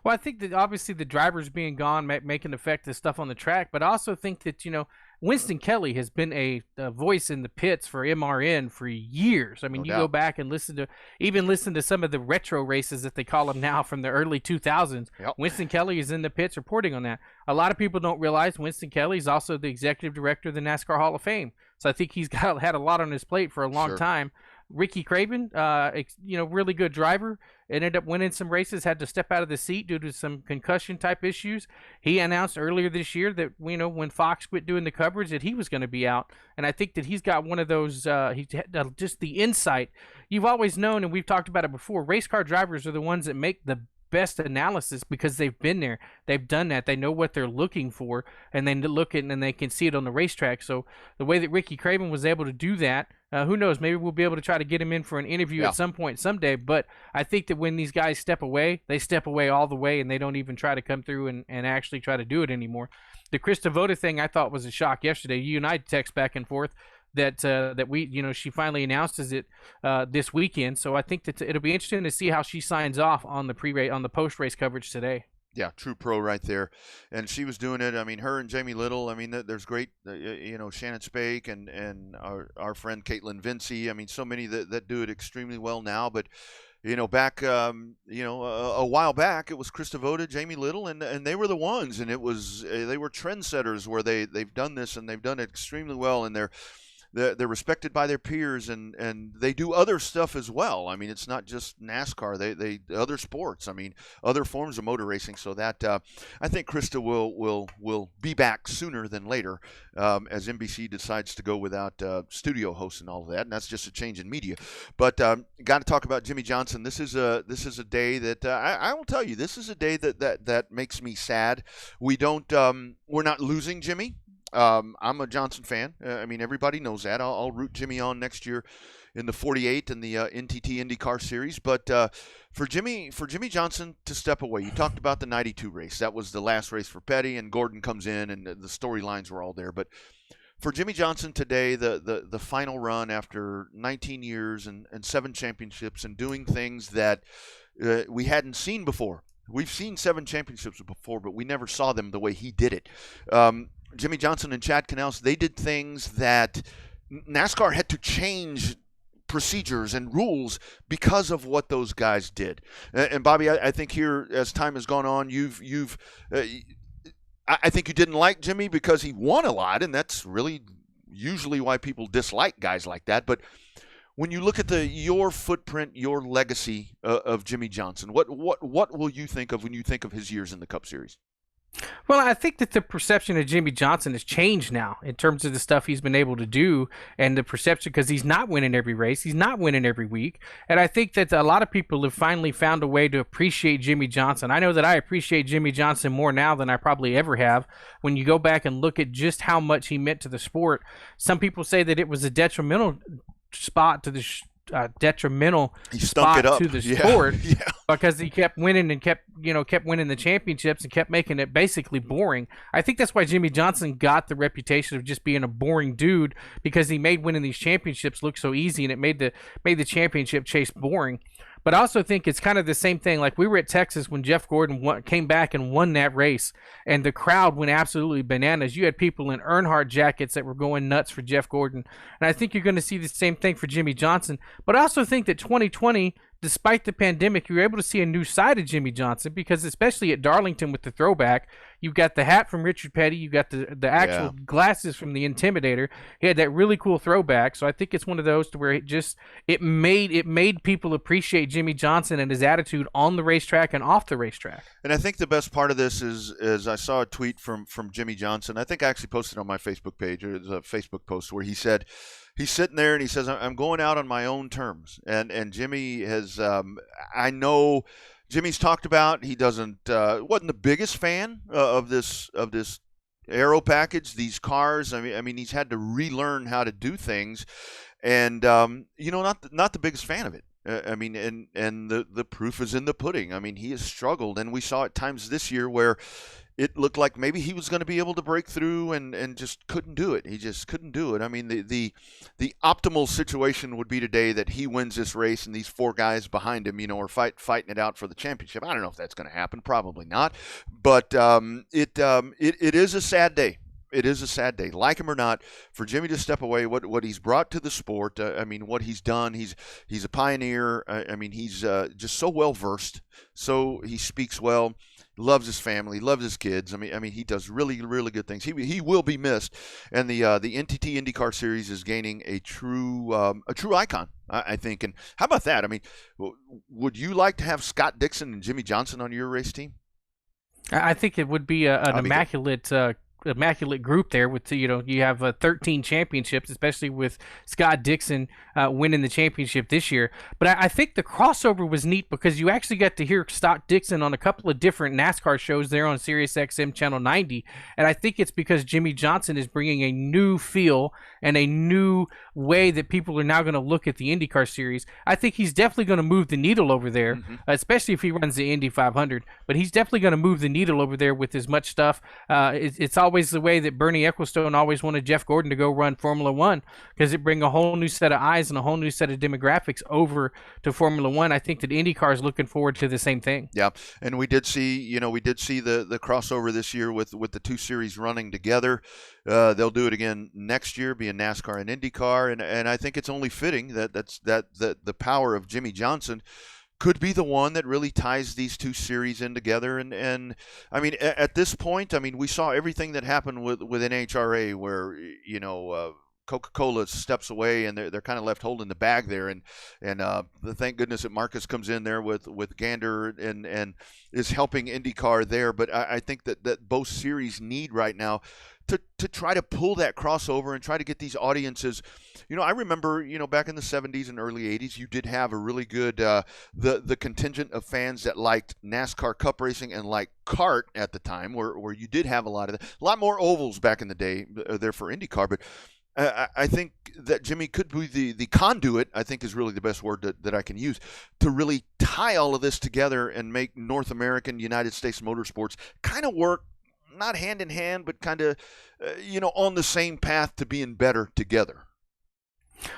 Well, I think that obviously the drivers being gone make an effect of stuff on the track, but I also think that, Winston Kelly has been a voice in the pits for MRN for years. I mean, go back and listen to some of the retro races that they call them now from the early 2000s. Yep. Winston Kelly is in the pits reporting on that. A lot of people don't realize Winston Kelly is also the executive director of the NASCAR Hall of Fame. So I think he's had a lot on his plate for a long time. Ricky Craven, really good driver, ended up winning some races, had to step out of the seat due to some concussion type issues. He announced earlier this year that, when Fox quit doing the coverage, that he was going to be out. And I think that he's got one of those, just the insight. You've always known, and we've talked about it before, race car drivers are the ones that make the best analysis because they've been there. They've done that. They know what they're looking for, and they look at it and they can see it on the racetrack. So the way that Ricky Craven was able to do that, who knows? Maybe we'll be able to try to get him in for an interview at some point someday. But I think that when these guys step away, they step away all the way, and they don't even try to come through and actually try to do it anymore. The Chris Devoda thing I thought was a shock yesterday. You and I text back and forth that we, she finally announces it this weekend. So I think that it'll be interesting to see how she signs off on the post-race coverage today. Yeah, true pro right there. And she was doing it. I mean, her and Jamie Little. I mean, there's great, Shannon Spake and our friend Caitlin Vincey. I mean, so many that do it extremely well now. But, back, a while back, it was Chris Devoda, Jamie Little, and they were the ones. And it was they were trendsetters where they've done this, and they've done it extremely well. And they're respected by their peers, and they do other stuff as well. I mean, it's not just NASCAR. They other sports. I mean, other forms of motor racing. So that I think Krista will be back sooner than later as NBC decides to go without studio hosts and all of that. And that's just a change in media. But got to talk about Jimmy Johnson. This is a day that I will tell you. This is a day that makes me sad. We're not losing Jimmy. I'm a Johnson fan. I mean, everybody knows that. I'll root Jimmy on next year in the 48 and the NTT IndyCar Series. But for Jimmy Johnson to step away, you talked about the 92 race. That was the last race for Petty, and Gordon comes in, and the storylines were all there. But for Jimmy Johnson today, the final run after 19 years and 7 championships and doing things that we hadn't seen before. We've seen 7 championships before, but we never saw them the way he did it. Jimmy Johnson and Chad Knaus, they did things that NASCAR had to change procedures and rules because of what those guys did. And Bobby, I think here, as time has gone on, I think you didn't like Jimmy because he won a lot, and that's really usually why people dislike guys like that. But when you look at your footprint, your legacy of Jimmy Johnson, what will you think of when you think of his years in the Cup Series? Well, I think that the perception of Jimmy Johnson has changed now in terms of the stuff he's been able to do, and the perception, because he's not winning every race, he's not winning every week, and I think that a lot of people have finally found a way to appreciate Jimmy Johnson. I know that I appreciate Jimmy Johnson more now than I probably ever have. When you go back and look at just how much he meant to the sport, some people say that it was a detrimental spot to the detrimental spot to the sport because he kept winning and kept winning the championships and kept making it basically boring. I think that's why Jimmy Johnson got the reputation of just being a boring dude, because he made winning these championships look so easy, and it made the championship chase boring. But I also think it's kind of the same thing. Like, we were at Texas when Jeff Gordon came back and won that race, and the crowd went absolutely bananas. You had people in Earnhardt jackets that were going nuts for Jeff Gordon. And I think you're going to see the same thing for Jimmy Johnson. But I also think that 2020, despite the pandemic, you were able to see a new side of Jimmy Johnson, because especially at Darlington with the throwback, you got the hat from Richard Petty, you got the actual glasses from the Intimidator. He had that really cool throwback. So I think it's one of those to where it made people appreciate Jimmy Johnson and his attitude on the racetrack and off the racetrack. And I think the best part of this is I saw a tweet from Jimmy Johnson. I think I actually posted on my Facebook page, or it was a Facebook post, where he said he's sitting there and he says, I'm going out on my own terms. And Jimmy has, I know Jimmy's talked about, he wasn't the biggest fan of this aero package, these cars. I mean, he's had to relearn how to do things, and not the biggest fan of it. I mean, and the proof is in the pudding. I mean, he has struggled, and we saw at times this year where it looked like maybe he was going to be able to break through and just couldn't do it. He just couldn't do it. I mean, the optimal situation would be today that he wins this race and these 4 guys behind him, are fighting it out for the championship. I don't know if that's going to happen. Probably not. But it is a sad day. It is a sad day, like him or not, for Jimmy to step away. What he's brought to the sport. I mean, what he's done. He's a pioneer. I mean, he's just so well versed. So he speaks well. Loves his family. Loves his kids. I mean, he does really, really good things. He will be missed. And the NTT IndyCar Series is gaining a true icon, I think. And how about that? I mean, would you like to have Scott Dixon and Jimmy Johnson on your race team? I think it would be an immaculate group there with you have 13 championships, especially with Scott Dixon winning the championship this year. But I think the crossover was neat because you actually got to hear Scott Dixon on a couple of different NASCAR shows there on SiriusXM Channel 90, and I think it's because Jimmy Johnson is bringing a new feel and a new way that people are now going to look at the IndyCar series. I think he's definitely going to move the needle over there, especially if he runs the Indy 500, but he's definitely going to move the needle over there with as much stuff. It's always the way that Bernie Ecclestone always wanted Jeff Gordon to go run Formula One, because it brings a whole new set of eyes and a whole new set of demographics over to Formula One. I think that IndyCar is looking forward to the same thing. Yeah, and we did see the crossover this year with the 2 series running together. They'll do it again next year, being NASCAR and IndyCar, and I think it's only fitting that the power of Jimmy Johnson could be the one that really ties these 2 series in together. And I mean, at this point, I mean, we saw everything that happened with NHRA, where Coca-Cola steps away and they're kind of left holding the bag there, and thank goodness that Marcus comes in there with Gander and is helping IndyCar there. But I think that both series need right now to try to pull that crossover and try to get these audiences. I remember, back in the 70s and early 80s, you did have a really good the contingent of fans that liked NASCAR Cup racing and liked kart at the time, where you did have a lot more ovals back in the day there for IndyCar. But I think that Jimmy could be the conduit, I think is really the best word that I can use, to really tie all of this together and make North American United States motorsports kind of work, not hand in hand, but kind of, on the same path to being better together.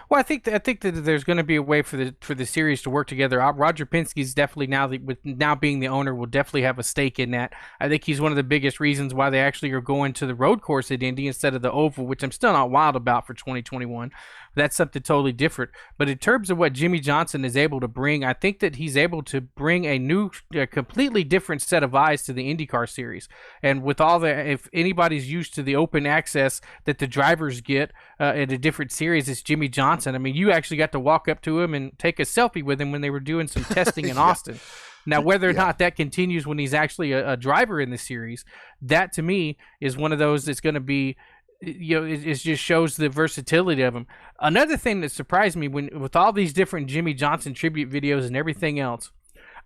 Well, I think that there's going to be a way for the series to work together. Roger Penske's definitely with now being the owner, will definitely have a stake in that. I think he's one of the biggest reasons why they actually are going to the road course at Indy instead of the oval, which I'm still not wild about for 2021. That's something totally different. But in terms of what Jimmy Johnson is able to bring, I think that he's able to bring a completely different set of eyes to the IndyCar series. And with all if anybody's used to the open access that the drivers get in a different series, it's Jimmy Johnson. I mean, you actually got to walk up to him and take a selfie with him when they were doing some testing in Austin. Now, whether or not that continues when he's actually a driver in the series, that to me is one of those that's going to be, it just shows the versatility of him. Another thing that surprised me with all these different Jimmy Johnson tribute videos and everything else,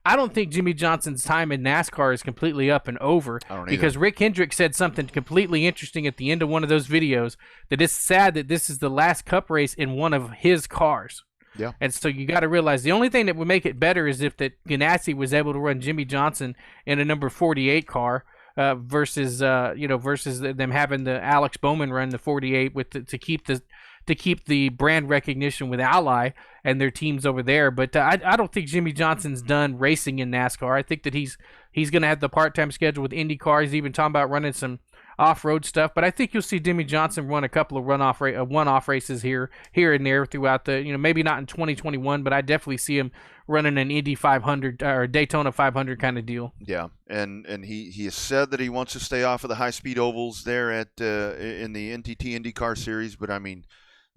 I don't think Jimmy Johnson's time in NASCAR is completely up and over, because Rick Hendrick said something completely interesting at the end of one of those videos, that it's sad that this is the last Cup race in one of his cars. Yeah. And so you got to realize the only thing that would make it better is if that Ganassi was able to run Jimmy Johnson in a number 48 car. Versus them having the Alex Bowman run the 48 to keep the brand recognition with Ally and their teams over there. But I don't think Jimmy Johnson's done racing in NASCAR. I think that he's going to have the part-time schedule with IndyCar. He's even talking about running some off-road stuff. But I think you'll see Jimmy Johnson run a couple of one-off races here and there throughout the, maybe not in 2021, but I definitely see him running an Indy 500 or Daytona 500 kind of deal. Yeah, and he has said that he wants to stay off of the high-speed ovals there at in the NTT IndyCar series. But I mean,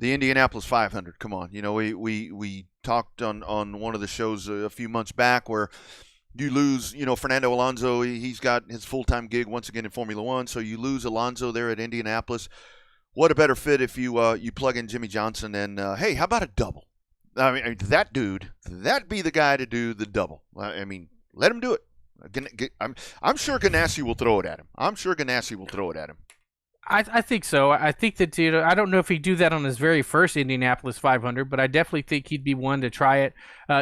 the Indianapolis 500. Come on, we talked on one of the shows a few months back where you lose, Fernando Alonso. He's got his full-time gig once again in Formula One, so you lose Alonso there at Indianapolis. what a better fit if you plug in Jimmy Johnson and hey, how about a double? I mean, that dude, that'd be the guy to do the double. I mean, let him do it. I'm sure Ganassi will throw it at him. I think so. I think that, I don't know if he'd do that on his very first Indianapolis 500, but I definitely think he'd be one to try it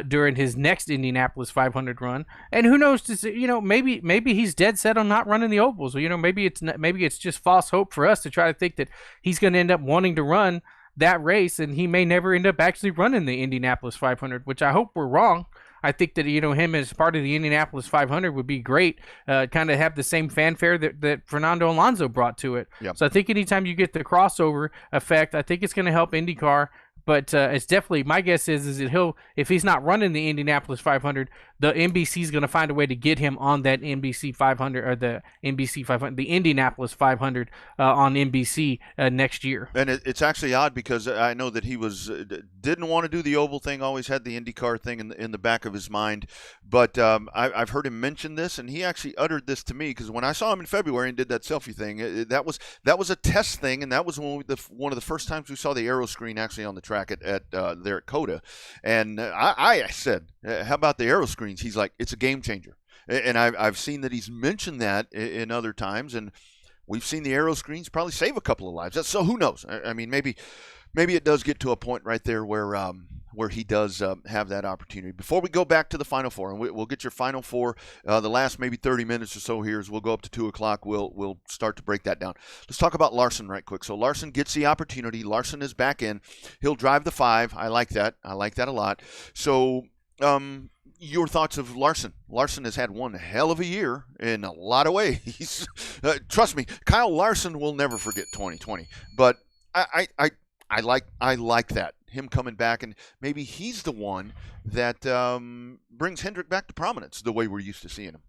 during his next Indianapolis 500 run. And who knows? Maybe he's dead set on not running the ovals. Maybe it's just false hope for us to try to think that he's going to end up wanting to run that race, and he may never end up actually running the Indianapolis 500, which I hope we're wrong. I think that him as part of the Indianapolis 500 would be great. Kind of have the same fanfare that Fernando Alonso brought to it. Yep. So I think anytime you get the crossover effect, I think it's going to help IndyCar. But it's definitely, my guess is that if he's not running the Indianapolis 500, the NBC is going to find a way to get him on that NBC 500 or the NBC 500, the Indianapolis 500 on NBC next year. And it's actually odd because I know that he didn't want to do the oval thing, always had the IndyCar thing in the back of his mind. But I've heard him mention this, and he actually uttered this to me because when I saw him in February and did that selfie thing, that was a test thing, and that was one of the first times we saw the aero screen actually on the track at there at COTA. And I said, how about the aero screens? He's like, it's a game changer. And I've seen that he's mentioned that in other times, and we've seen the aero screens probably save a couple of lives. So who knows? I mean, maybe it does get to a point right there where he does have that opportunity. Before we go back to the Final Four, and we'll get your Final Four, the last maybe 30 minutes or so here as we'll go up to 2 o'clock. We'll start to break that down. Let's talk about Larson right quick. So Larson gets the opportunity. Larson is back in. He'll drive the 5. I like that. I like that a lot. So your thoughts of Larson? Larson has had one hell of a year in a lot of ways. Trust me, Kyle Larson will never forget 2020. But I like that. Him coming back, and maybe he's the one that brings Hendrick back to prominence the way we're used to seeing him.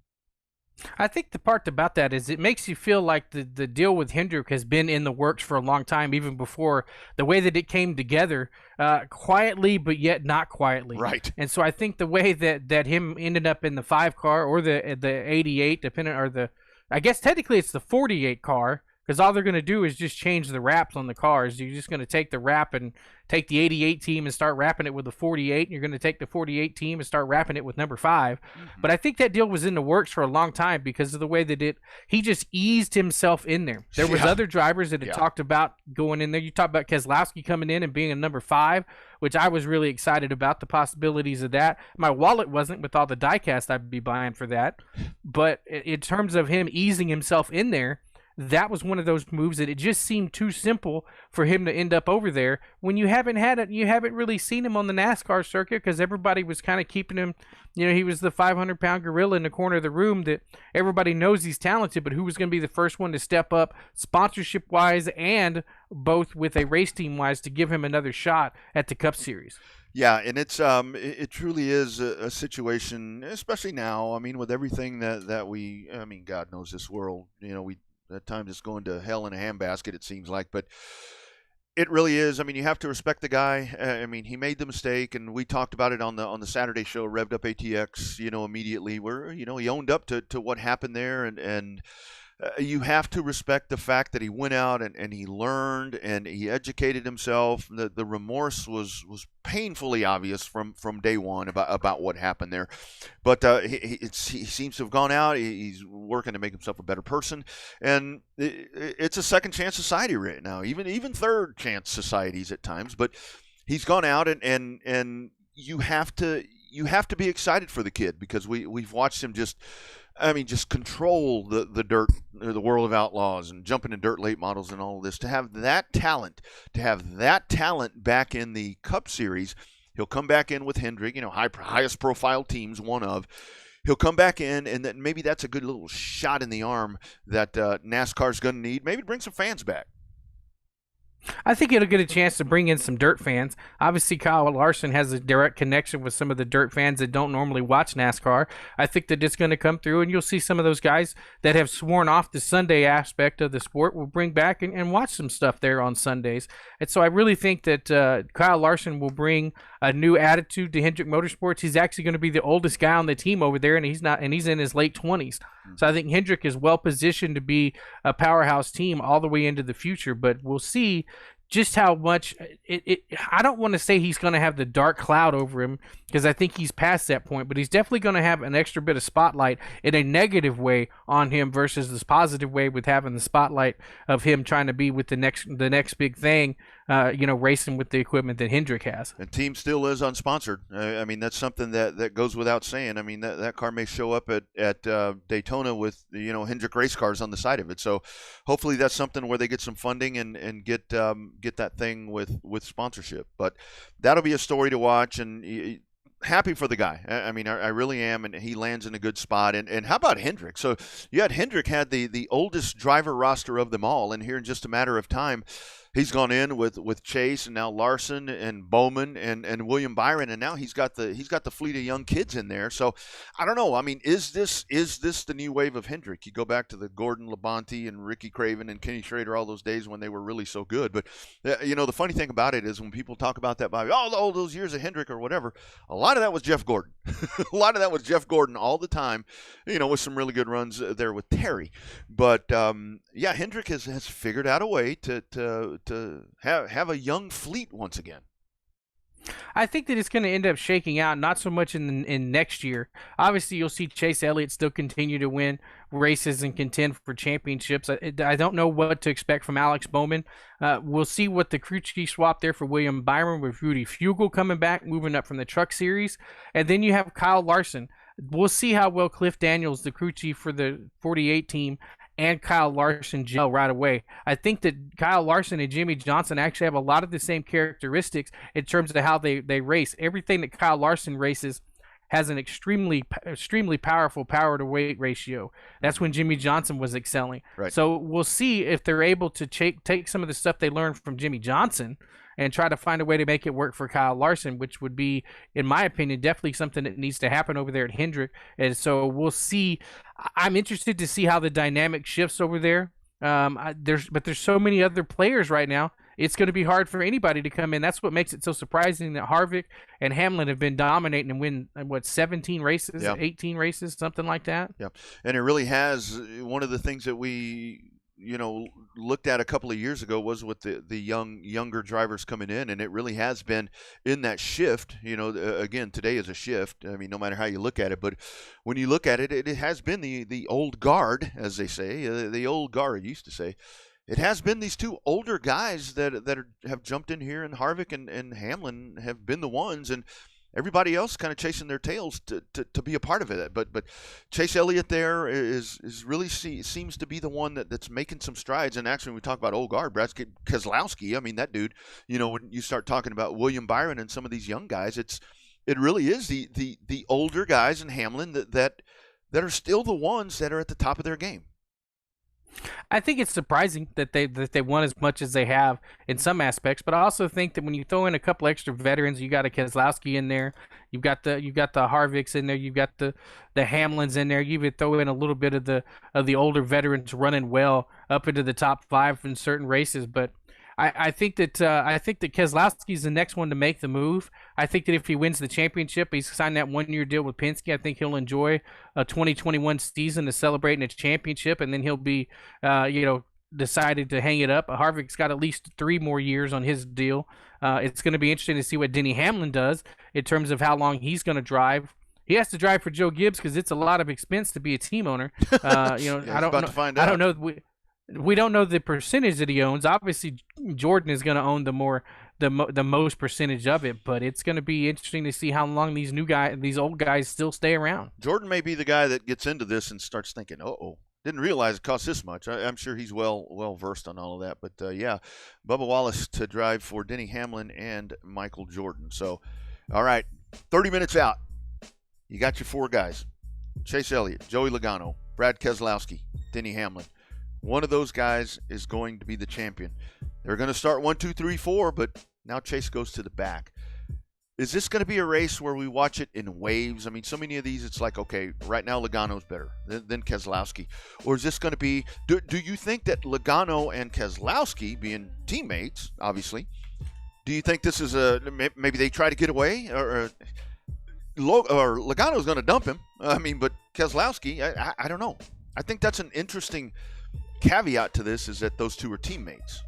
I think the part about that is it makes you feel like the deal with Hendrick has been in the works for a long time, even before the way that it came together, quietly but yet not quietly. Right. And so I think the way that him ended up in the 5 car or the 88, I guess technically it's the 48 car, because all they're going to do is just change the wraps on the cars. You're just going to take the wrap and take the 88 team and start wrapping it with the 48. And you're going to take the 48 team and start wrapping it with number 5. Mm-hmm. But I think that deal was in the works for a long time because of the way that he just eased himself in there. There was other drivers that had talked about going in there. You talked about Keselowski coming in and being a number 5, which I was really excited about the possibilities of that. My wallet wasn't with all the diecast I'd be buying for that. But in terms of him easing himself in there, that was one of those moves that it just seemed too simple for him to end up over there when you haven't really seen him on the NASCAR circuit because everybody was kind of keeping him, he was the 500-pound gorilla in the corner of the room that everybody knows he's talented, but who was going to be the first one to step up sponsorship-wise and both with a race team-wise to give him another shot at the Cup Series. Yeah, and it truly is a situation, especially now. I mean, with everything that we, God knows this world, we at times it's going to hell in a handbasket, it seems like, but it really is. I mean, you have to respect the guy. I mean, he made the mistake, and we talked about it on the Saturday show, Revved Up ATX, immediately, where, he owned up to what happened there, and you have to respect the fact that he went out and he learned and he educated himself. The remorse was painfully obvious from day one about what happened there. But he seems to have gone out. He's working to make himself a better person. And it's a second chance society right now, even third chance societies at times. But he's gone out and you have to be excited for the kid because we've watched him just control the dirt, the world of outlaws, and jumping in dirt late models and all of this. To have that talent back in the Cup Series, he'll come back in with Hendrick, highest profile teams, one of. He'll come back in, and then maybe that's a good little shot in the arm that NASCAR's going to need. Maybe to bring some fans back. I think it'll get a chance to bring in some dirt fans. Obviously, Kyle Larson has a direct connection with some of the dirt fans that don't normally watch NASCAR. I think that it's going to come through, and you'll see some of those guys that have sworn off the Sunday aspect of the sport will bring back and watch some stuff there on Sundays. And so I really think that Kyle Larson will bring a new attitude to Hendrick Motorsports. He's actually going to be the oldest guy on the team over there, and he's in his late 20s. So I think Hendrick is well positioned to be a powerhouse team all the way into the future. But we'll see just how much I don't want to say he's going to have the dark cloud over him, because I think he's past that point, but he's definitely going to have an extra bit of spotlight in a negative way on him versus this positive way with having the spotlight of him trying to be with the next big thing, racing with the equipment that Hendrick has. And team still is unsponsored. I mean, that's something that goes without saying. I mean, that car may show up at Daytona with, Hendrick race cars on the side of it. So hopefully that's something where they get some funding and get that thing with sponsorship. But that'll be a story to watch, and happy for the guy. I mean, I really am, and he lands in a good spot. And how about Hendrick? So you had Hendrick had the oldest driver roster of them all, and here in just a matter of time, he's gone in with Chase and now Larson and Bowman and William Byron, and now he's got the fleet of young kids in there. So I don't know. I mean, is this the new wave of Hendrick? You go back to the Gordon Labonte and Ricky Craven and Kenny Schrader, all those days when they were really so good. But the funny thing about it is when people talk about that, Bobby, all those years of Hendrick or whatever, a lot of that was Jeff Gordon. A lot of that was Jeff Gordon all the time. With some really good runs there with Terry. But Hendrick has figured out a way to have a young fleet once again. I think that it's going to end up shaking out, not so much in next year. Obviously, you'll see Chase Elliott still continue to win races and contend for championships. I don't know what to expect from Alex Bowman. We'll see what the crew chief swap there for William Byron with Rudy Fugle coming back, moving up from the Truck Series. And then you have Kyle Larson. We'll see how well Cliff Daniels, the crew chief for the 48 team, and Kyle Larson gel right away. I think that Kyle Larson and Jimmy Johnson actually have a lot of the same characteristics in terms of how they race. Everything that Kyle Larson races has an extremely powerful power to weight ratio. That's when Jimmy Johnson was excelling. Right. So we'll see if they're able to take some of the stuff they learned from Jimmy Johnson and try to find a way to make it work for Kyle Larson, which would be, in my opinion, definitely something that needs to happen over there at Hendrick. And so we'll see. I'm interested to see how the dynamic shifts over there. There's so many other players right now. It's going to be hard for anybody to come in. That's what makes it so surprising that Harvick and Hamlin have been dominating and win 17 races, 18 races, something like that. Yeah, and it really has. One of the things that we looked at a couple of years ago was with the younger drivers coming in, and it really has been in that shift. Again, today is a shift. I mean, no matter how you look at it, but when you look at it, it has been the old guard, as they say, the old guard used to say. It has been these two older guys that have jumped in here, and Harvick and Hamlin have been the ones, and everybody else kind of chasing their tails to be a part of it. But Chase Elliott there is really seems to be the one that's making some strides. And actually, when we talk about old guard, Brad Keselowski, I mean, that dude, when you start talking about William Byron and some of these young guys, it really is the older guys in Hamlin that are still the ones that are at the top of their game. I think it's surprising that they won as much as they have in some aspects, but I also think that when you throw in a couple extra veterans, you got a Keselowski in there, you've got the Harvicks in there, you've got the Hamlins in there, you even throw in a little bit of the older veterans running well up into the top 5 in certain races, but I think that Keselowski is the next one to make the move. I think that if he wins the championship, he's signed that 1-year deal with Penske. I think he'll enjoy a 2021 season to celebrate in a championship, and then he'll be, decided to hang it up. Harvick's got at least 3 more years on his deal. It's going to be interesting to see what Denny Hamlin does in terms of how long he's going to drive. He has to drive for Joe Gibbs because it's a lot of expense to be a team owner. I don't know. We don't know the percentage that he owns. Obviously, Jordan is going to own the most percentage of it, but it's going to be interesting to see how long these old guys still stay around. Jordan may be the guy that gets into this and starts thinking, didn't realize it costs this much. I'm sure he's well versed on all of that. But Bubba Wallace to drive for Denny Hamlin and Michael Jordan. So, all right, 30 minutes out. You got your 4 guys: Chase Elliott, Joey Logano, Brad Keselowski, Denny Hamlin. One of those guys is going to be the champion. They're going to start 1, 2, 3, 4, but now Chase goes to the back. Is this going to be a race where we watch it in waves? I mean, so many of these, it's like, okay, right now Logano's better than Keselowski. Or is this going to be, do you think that Logano and Keselowski, being teammates, obviously, Do you think this is maybe they try to get away, or Logano's going to dump him? I mean, but Keselowski, I don't know. I think that's an interesting caveat to this, is that those two are teammates.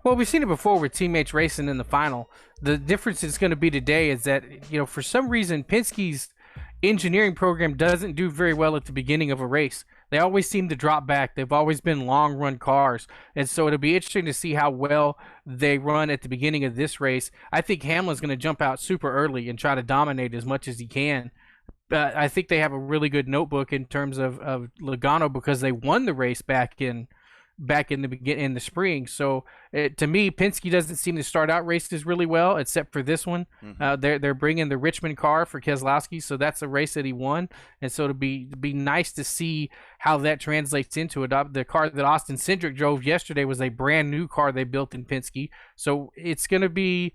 Well, we've seen it before with teammates racing in the final. The difference is going to be today is that, for some reason, Penske's engineering program doesn't do very well at the beginning of a race. They always seem to drop back. They've always been long-run cars. And so it'll be interesting to see how well they run at the beginning of this race. I think Hamlin's going to jump out super early and try to dominate as much as he can. I think they have a really good notebook in terms of Logano, because they won the race back in the spring. So to me, Penske doesn't seem to start out races really well, except for this one. Mm-hmm. They're bringing the Richmond car for Keselowski, so that's a race that he won. And so it'll be nice to see how that translates into it. The car that Austin Cindric drove yesterday was a brand new car they built in Penske. So it's gonna be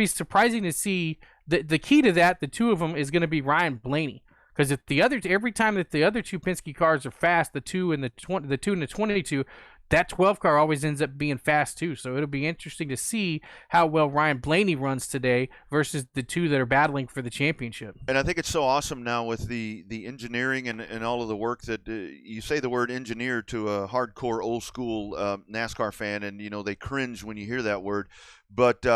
surprising to see. The key to that, the two of them, is going to be Ryan Blaney. Because if every time that the other two Penske cars are fast, the 2 and the 22, that 12 car always ends up being fast too. So it'll be interesting to see how well Ryan Blaney runs today versus the two that are battling for the championship. And I think it's so awesome now with the engineering and all of the work that you say the word engineer to a hardcore old school NASCAR fan, and they cringe when you hear that word. But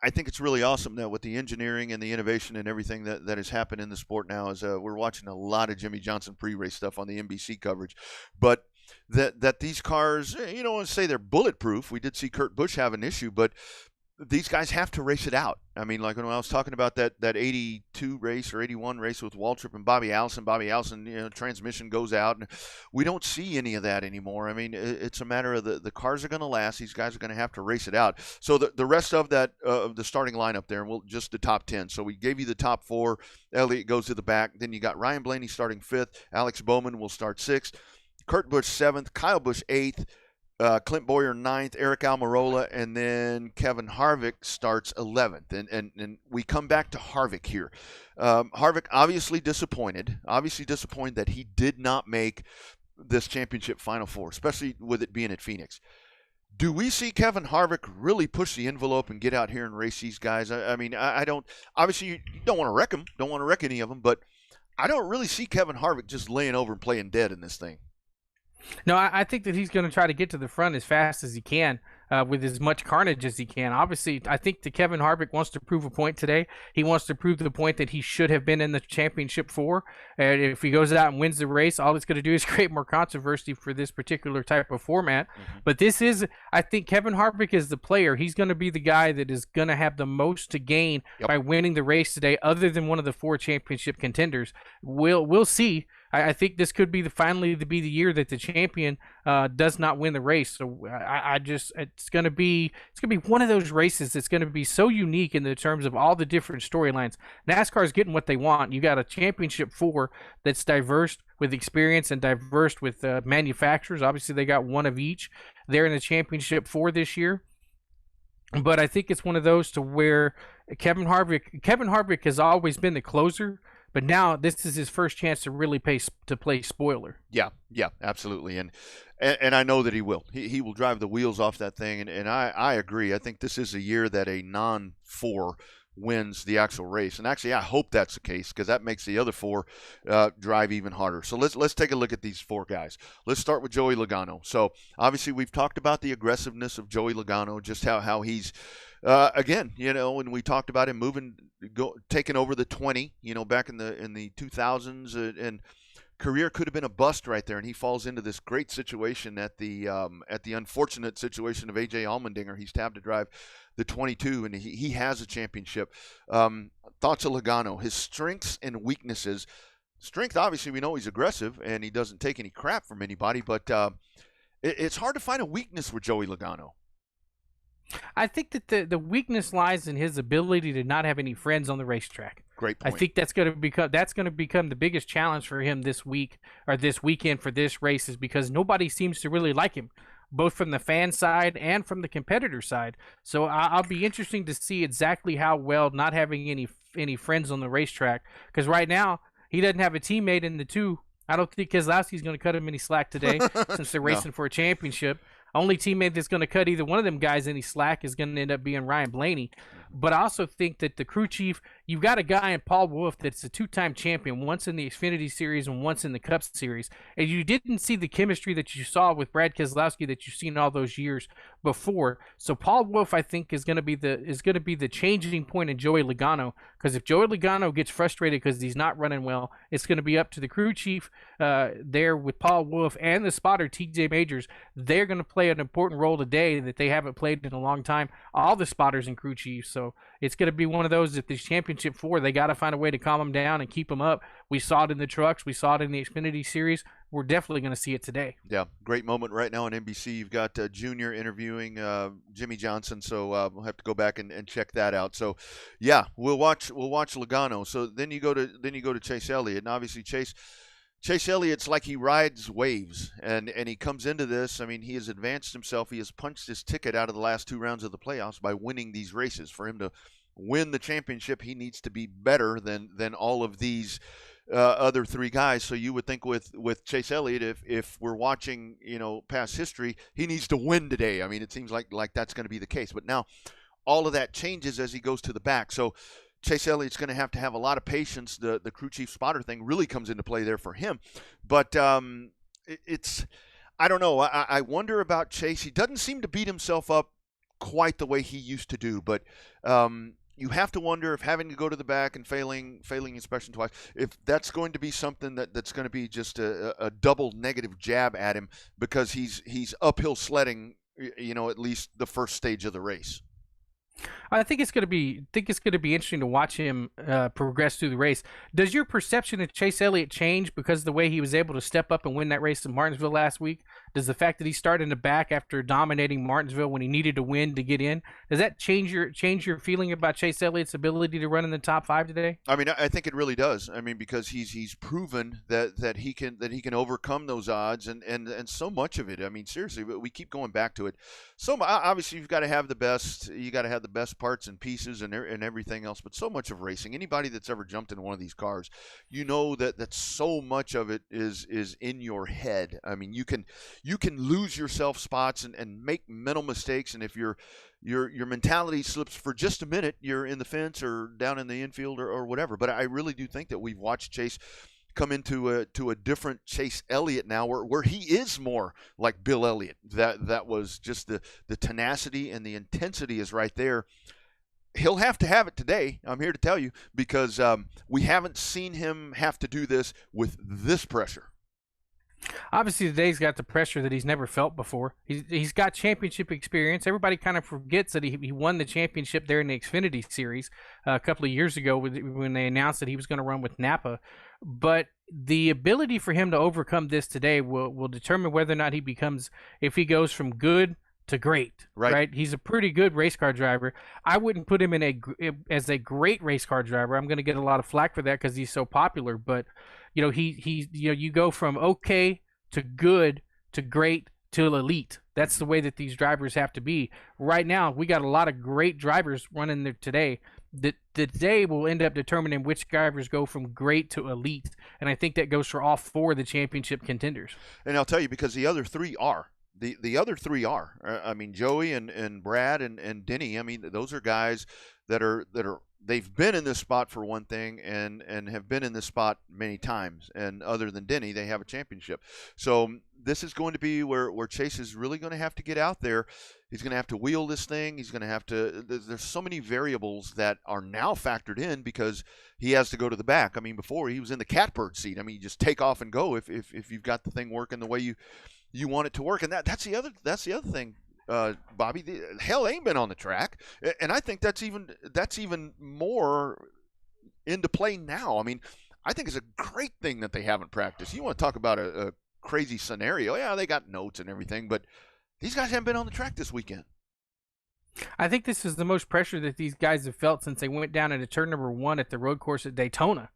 I think it's really awesome that with the engineering and the innovation and everything that has happened in the sport now, is we're watching a lot of Jimmy Johnson pre-race stuff on the NBC coverage. But that these cars, you don't want to say they're bulletproof. We did see Kurt Busch have an issue, but these guys have to race it out. I mean, like when I was talking about that 82 race or 81 race with Waltrip and Bobby Allison, transmission goes out, and we don't see any of that anymore. I mean, it's a matter of the cars are going to last. These guys are going to have to race it out. So the rest of that, of the starting lineup there, and we'll just the top 10. So we gave you the top 4. Elliott goes to the back. Then you got Ryan Blaney starting 5th. Alex Bowman will start 6th. Kurt Busch 7th. Kyle Busch 8th. Clint Bowyer 9th, Eric Almirola, and then Kevin Harvick starts 11th. And we come back to Harvick here. Harvick obviously disappointed that he did not make this championship Final Four, especially with it being at Phoenix. Do we see Kevin Harvick really push the envelope and get out here and race these guys? I mean, I don't. Obviously, you don't want to wreck them, don't want to wreck any of them, but I don't really see Kevin Harvick just laying over and playing dead in this thing. No, I think that he's going to try to get to the front as fast as he can, with as much carnage as he can. Obviously, I think that Kevin Harvick wants to prove a point today. He wants to prove the point that he should have been in the championship 4. And if he goes out and wins the race, all it's going to do is create more controversy for this particular type of format. Mm-hmm. But I think Kevin Harvick is the player. He's going to be the guy that is going to have the most to gain by winning the race today, other than one of the 4 championship contenders. We'll see. I think this could be finally the year that the champion does not win the race. So it's going to be one of those races that's going to be so unique in the terms of all the different storylines. NASCAR is getting what they want. You got a championship 4 that's diverse with experience and diverse with manufacturers. Obviously, they got one of each. They're in the championship 4 this year. But I think it's one of those to where Kevin Harvick has always been the closer. But now this is his first chance to really play spoiler. Yeah, absolutely. And I know that he will. He will drive the wheels off that thing. And I agree. I think this is a year that a non-4 wins the actual race. And actually, I hope that's the case, because that makes the other 4 drive even harder. So let's take a look at these 4 guys. Let's start with Joey Logano. So obviously we've talked about the aggressiveness of Joey Logano, just how he's again, when we talked about him taking over the 20, back in the 2000s, and career could have been a bust right there, and he falls into this great situation at the unfortunate situation of AJ Allmendinger. He's tabbed to drive the 22, and he has a championship. Thoughts of Logano, his strengths and weaknesses. Strength, obviously, we know he's aggressive and he doesn't take any crap from anybody, but it's hard to find a weakness with Joey Logano. I think that the weakness lies in his ability to not have any friends on the racetrack. Great point. I think that's going to become the biggest challenge for him this week or this weekend for this race, is because nobody seems to really like him, both from the fan side and from the competitor side. So I'll be interesting to see exactly how well not having any friends on the racetrack, because right now he doesn't have a teammate in the 2. I don't think Keselowski's going to cut him any slack today since they're racing for a championship. Only teammate that's going to cut either one of them guys any slack is going to end up being Ryan Blaney. But I also think that the crew chief, you've got a guy in Paul Wolf that's a two-time champion, once in the Xfinity Series and once in the Cup Series. And you didn't see the chemistry that you saw with Brad Keselowski that you've seen all those years before. So Paul Wolf, I think, is going to be the changing point in Joey Logano. Because if Joey Logano gets frustrated because he's not running well, it's going to be up to the crew chief there with Paul Wolf and the spotter TJ Majors. They're going to play an important role today that they haven't played in a long time. All the spotters and crew chiefs. So it's going to be one of those, if this championship 4, they got to find a way to calm them down and keep them up. We saw it in the trucks. We saw it in the Xfinity Series. We're definitely going to see it today. Yeah, great moment right now on NBC. You've got Junior interviewing Jimmy Johnson, so we'll have to go back and check that out. So, yeah, we'll watch Logano. So then you go to Chase Elliott, and obviously Chase Elliott's like he rides waves, and he comes into this. I mean, he has advanced himself. He has punched his ticket out of the last 2 rounds of the playoffs by winning these races. For him to win the championship, he needs to be better than all of these other 3 guys. So you would think with Chase Elliott, if we're watching, past history, he needs to win today. I mean, it seems like that's going to be the case. But now all of that changes as he goes to the back. So Chase Elliott's going to have a lot of patience. The crew chief spotter thing really comes into play there for him. But it's I don't know. I wonder about Chase. He doesn't seem to beat himself up quite the way he used to do. But you have to wonder if having to go to the back and failing inspection twice, if that's going to be something that's going to be just a double negative jab at him because he's uphill sledding, at least the first stage of the race. I think it's going to be interesting to watch him progress through the race. Does your perception of Chase Elliott change because of the way he was able to step up and win that race in Martinsville last week? Does the fact that he started in the back after dominating Martinsville when he needed to win to get in, does that change your feeling about Chase Elliott's ability to run in the top 5 today? I mean, I think it really does. I mean, because he's proven that he can overcome those odds and so much of it. I mean, seriously, we keep going back to it. So obviously you've got to have the best. You got to have the best parts and pieces and everything else. But so much of racing, anybody that's ever jumped in one of these cars, that so much of it is in your head. I mean, you can lose yourself spots and make mental mistakes, and if your mentality slips for just a minute, you're in the fence or down in the infield or whatever. But I really do think that we've watched Chase come into a different Chase Elliott now, where he is more like Bill Elliott. That was just the tenacity and the intensity is right there. He'll have to have it today, I'm here to tell you, because we haven't seen him have to do this with this pressure. Obviously, today's got the pressure that he's never felt before. He's got championship experience. Everybody kind of forgets that he won the championship there in the Xfinity Series a couple of years ago when they announced that he was going to run with Napa. But the ability for him to overcome this today will determine whether or not if he goes from good to great. Right? He's a pretty good race car driver. I wouldn't put him as a great race car driver. I'm going to get a lot of flack for that because he's so popular. But you go from okay to good to great to elite. That's the way that these drivers have to be. Right now, we got a lot of great drivers running there today. The day will end up determining which drivers go from great to elite, and I think that goes for all 4 of the championship contenders. And I'll tell you, because the other 3 are. The other 3 are. I mean, Joey and Brad and Denny. I mean, those are guys that are they've been in this spot for one thing and have been in this spot many times. And other than Denny, they have a championship. So this is going to be where Chase is really going to have to get out there. He's going to have to wheel this thing. He's going to have to – there's so many variables that are now factored in because he has to go to the back. I mean, before he was in the catbird seat. I mean, you just take off and go if you've got the thing working the way you want it to work. And that's the other thing. Bobby, the hell ain't been on the track, and I think that's even more into play now. I mean, I think it's a great thing that they haven't practiced. You want to talk about a crazy scenario? Yeah, they got notes and everything, but these guys haven't been on the track this weekend. I think this is the most pressure that these guys have felt since they went down into turn number 1 at the road course at Daytona.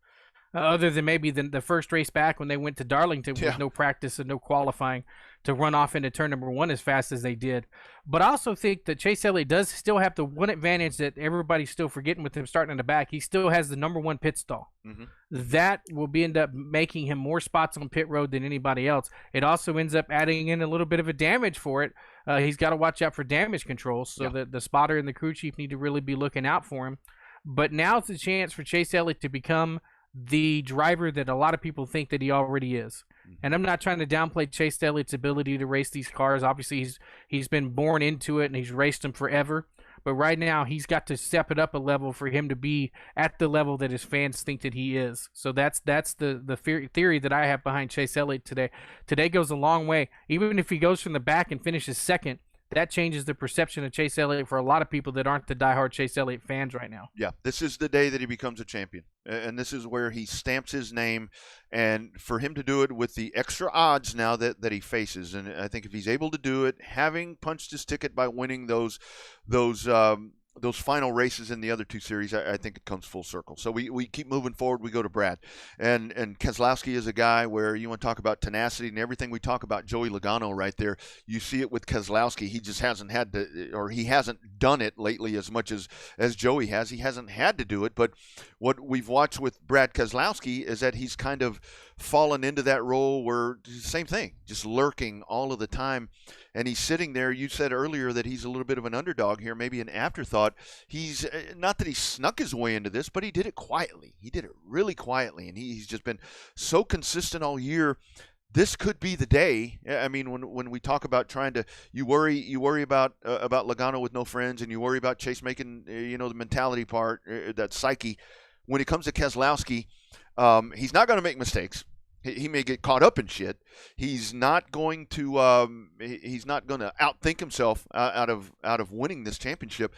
other than maybe the first race back when they went to Darlington with no practice and no qualifying to run off into turn number 1 as fast as they did. But I also think that Chase Elliott does still have the one advantage that everybody's still forgetting with him starting in the back. He still has the number 1 pit stall. Mm-hmm. That will end up making him more spots on pit road than anybody else. It also ends up adding in a little bit of a damage for it. He's got to watch out for damage control, so that the spotter and the crew chief need to really be looking out for him. But now's the chance for Chase Elliott to become the driver that a lot of people think that he already is. And I'm not trying to downplay Chase Elliott's ability to race these cars. Obviously, he's been born into it and he's raced them forever. But right now, he's got to step it up a level for him to be at the level that his fans think that he is. So that's the theory that I have behind Chase Elliott today. Today goes a long way. Even if he goes from the back and finishes second, that changes the perception of Chase Elliott for a lot of people that aren't the diehard Chase Elliott fans right now. Yeah, this is the day that he becomes a champion. And this is where he stamps his name. And for him to do it with the extra odds now that he faces, and I think if he's able to do it, having punched his ticket by winning those final races in the other 2 series, I think it comes full circle. So we keep moving forward. We go to Brad. And Keselowski is a guy where you want to talk about tenacity and everything we talk about Joey Logano right there. You see it with Keselowski. He just hasn't had to, or he hasn't done it lately as much as Joey has. He hasn't had to do it. But what we've watched with Brad Keselowski is that he's kind of fallen into that role where same thing, just lurking all of the time. And he's sitting there. You said earlier that he's a little bit of an underdog here, maybe an afterthought. He's not that he snuck his way into this, but he did it quietly. He did it really quietly, and he's just been so consistent all year. This could be the day. I mean, when we talk about trying to, you worry about Logano with no friends, and you worry about Chase making the mentality part, that psyche. When it comes to Keselowski, he's not going to make mistakes. He may get caught up in shit. He's not going to outthink himself out of winning this championship.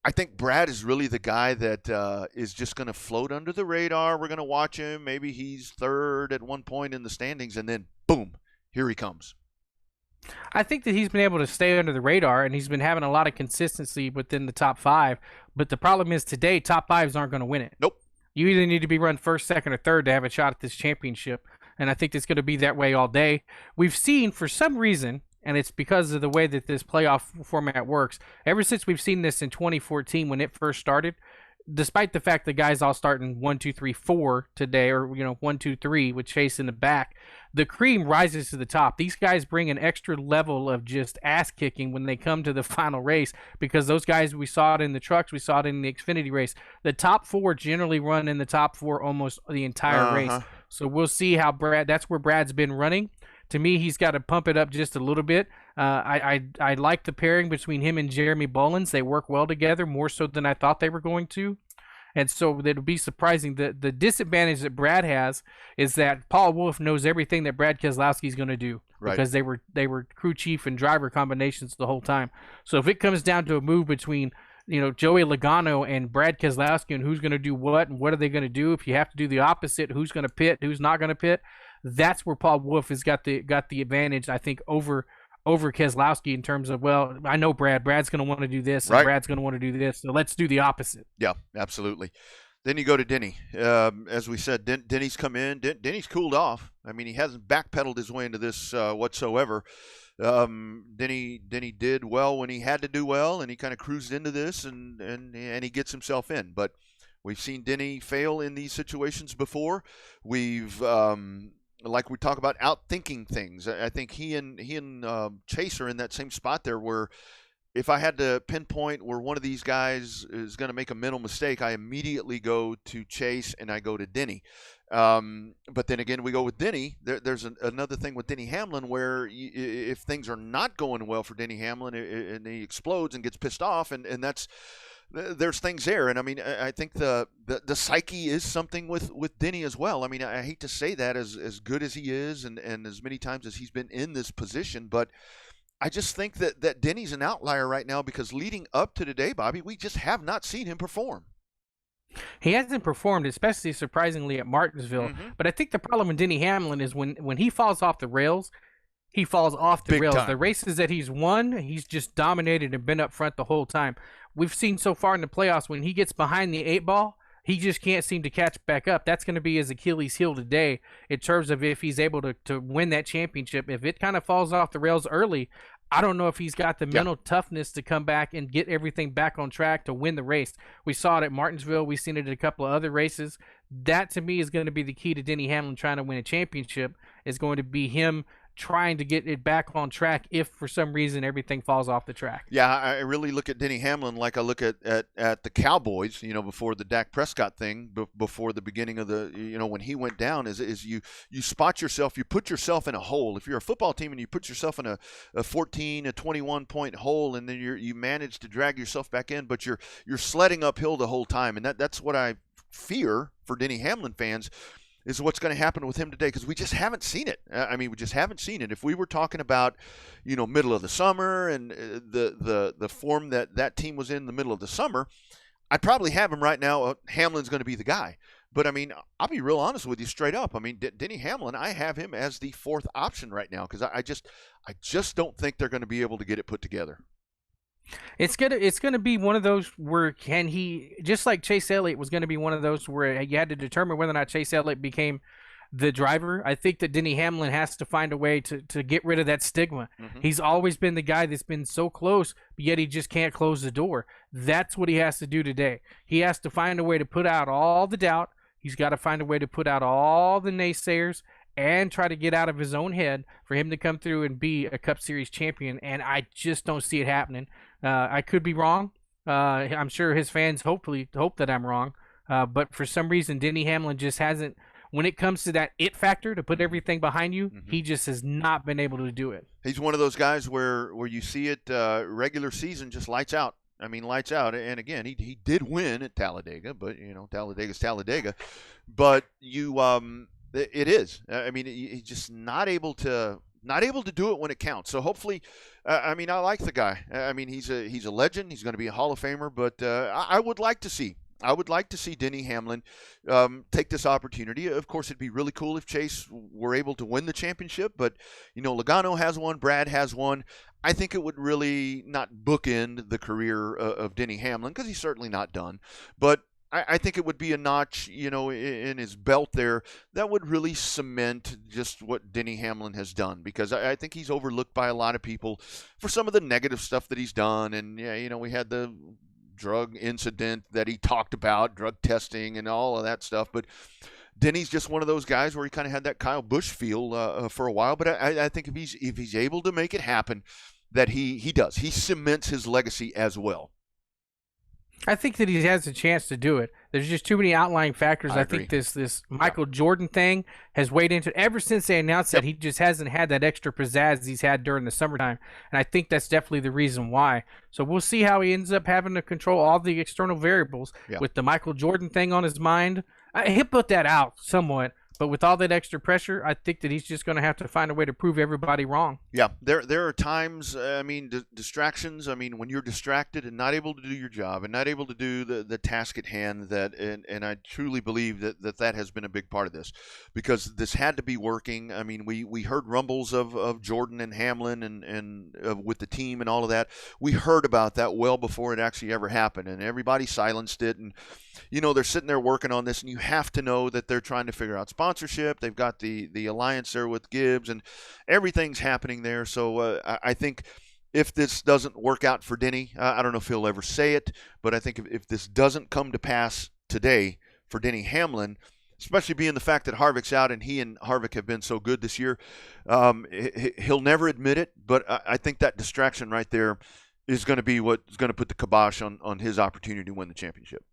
I think Brad is really the guy that is just going to float under the radar. We're going to watch him. Maybe he's third at one point in the standings, and then boom, here he comes. I think that he's been able to stay under the radar, and he's been having a lot of consistency within the top 5. But the problem is today, top 5s aren't going to win it. Nope. You either need to be run first, second, or third to have a shot at this championship. And I think it's going to be that way all day. We've seen, for some reason, and it's because of the way that this playoff format works, ever since we've seen this in 2014 when it first started, despite the fact that guys all starting 1, 2, 3, 4 today, or 1, 2, 3 with Chase in the back, the cream rises to the top. These guys bring an extra level of just ass kicking when they come to the final race, because those guys, we saw it in the trucks, we saw it in the Xfinity race. The top 4 generally run in the top 4 almost the entire race. So we'll see how that's where Brad's been running. To me, he's got to pump it up just a little bit. I like the pairing between him and Jeremy Bullins. They work well together, more so than I thought they were going to. And so it'll be surprising. The disadvantage that Brad has is that Paul Wolfe knows everything that Brad Keselowski is going to do, right, because they were crew chief and driver combinations the whole time. So if it comes down to a move between Joey Logano and Brad Keselowski and who's going to do what and what are they going to do, if you have to do the opposite, who's going to pit, who's not going to pit, that's where Paul Wolfe has got the advantage, I think, over Keselowski in terms of, well, I know Brad's going to want to do this, and right, Brad's going to want to do this, so let's do the opposite. Yeah, absolutely. Then you go to Denny. As we said, Denny's come in. Denny's cooled off. I mean, he hasn't backpedaled his way into this whatsoever. Denny did well when he had to do well, and he kind of cruised into this, and he gets himself in. But we've seen Denny fail in these situations before. We've like we talk about outthinking things. I think he and Chase are in that same spot there where if I had to pinpoint where one of these guys is going to make a mental mistake, I immediately go to Chase and I go to Denny. But then again, we go with Denny. There's another thing with Denny Hamlin where if things are not going well for Denny Hamlin and he explodes and gets pissed off, and that's there's things there. And I mean, I think the psyche is something with Denny as well. I mean, I hate to say that as good as he is and as many times as he's been in this position, but I just think that Denny's an outlier right now because leading up to today, Bobby, we just have not seen him perform. He hasn't performed, especially surprisingly at Martinsville. Mm-hmm. But I think the problem with Denny Hamlin is when he falls off the rails, he falls off the rails. The races that he's won, he's just dominated and been up front the whole time. We've seen so far in the playoffs when he gets behind the 8 ball, he just can't seem to catch back up. That's going to be his Achilles heel today in terms of if he's able to win that championship. If it kind of falls off the rails early, I don't know if he's got the mental toughness to come back and get everything back on track to win the race. We saw it at Martinsville. We've seen it at a couple of other races. That, to me, is going to be the key to Denny Hamlin trying to win a championship, is going to be him trying to get it back on track if for some reason everything falls off the track. Yeah, I really look at Denny Hamlin like I look at the Cowboys, before the Dak Prescott thing, before the beginning of the, when he went down, is you spot yourself, you put yourself in a hole. If you're a football team and you put yourself in a 21-point hole, and then you manage to drag yourself back in, but you're sledding uphill the whole time. And that's what I fear for Denny Hamlin fans, is what's going to happen with him today, because we just haven't seen it. We just haven't seen it. If we were talking about, middle of the summer and the form that team was in the middle of the summer, I'd probably have him right now. Hamlin's going to be the guy. But, I'll be real honest with you straight up. Denny Hamlin, I have him as the fourth option right now, because I just don't think they're going to be able to get it put together. It's gonna be one of those where can he, just like Chase Elliott was going to be one of those where you had to determine whether or not Chase Elliott became the driver. I think that Denny Hamlin has to find a way to get rid of that stigma. Mm-hmm. He's always been the guy that's been so close, but yet he just can't close the door. That's what he has to do today. He has to find a way to put out all the doubt. He's got to find a way to put out all the naysayers and try to get out of his own head for him to come through and be a Cup Series champion. And I just don't see it happening. I could be wrong. I'm sure his fans hope that I'm wrong. But for some reason, Denny Hamlin just hasn't, when it comes to that it factor to put everything behind you, he just has not been able to do it. He's one of those guys where you see it regular season just lights out. Lights out. And again, he did win at Talladega, but Talladega's Talladega. But it is. He's just not able to do it when it counts. So hopefully, I like the guy. He's a legend. He's going to be a Hall of Famer. But I would like to see Denny Hamlin take this opportunity. Of course, it'd be really cool if Chase were able to win the championship. But Logano has one. Brad has one. I think it would really not bookend the career of Denny Hamlin, because he's certainly not done. But I think it would be a notch, in his belt there that would really cement just what Denny Hamlin has done, because I think he's overlooked by a lot of people for some of the negative stuff that he's done. And, we had the drug incident that he talked about, drug testing and all of that stuff. But Denny's just one of those guys where he kind of had that Kyle Busch feel for a while. But I think if he's able to make it happen, that he does. He cements his legacy as well. I think that he has a chance to do it. There's just too many outlying factors. I think this Michael Jordan thing has weighed into it. Ever since they announced that, he just hasn't had that extra pizzazz he's had during the summertime. And I think that's definitely the reason why. So we'll see how he ends up having to control all the external variables with the Michael Jordan thing on his mind. He'll put that out somewhat. But with all that extra pressure, I think that he's just going to have to find a way to prove everybody wrong. Yeah, there are times, distractions. When you're distracted and not able to do your job and not able to do the task at hand, and I truly believe that has been a big part of this, because this had to be working. We heard rumbles of Jordan and Hamlin and with the team and all of that. We heard about that well before it actually ever happened, and everybody silenced it. And they're sitting there working on this, and you have to know that they're trying to figure out sponsorship. They've got the alliance there with Gibbs, and everything's happening there. So I think if this doesn't work out for Denny, I don't know if he'll ever say it, but I think if this doesn't come to pass today for Denny Hamlin, especially being the fact that Harvick's out and he and Harvick have been so good this year, he'll never admit it, but I think that distraction right there is going to be what's going to put the kibosh on his opportunity to win the championship.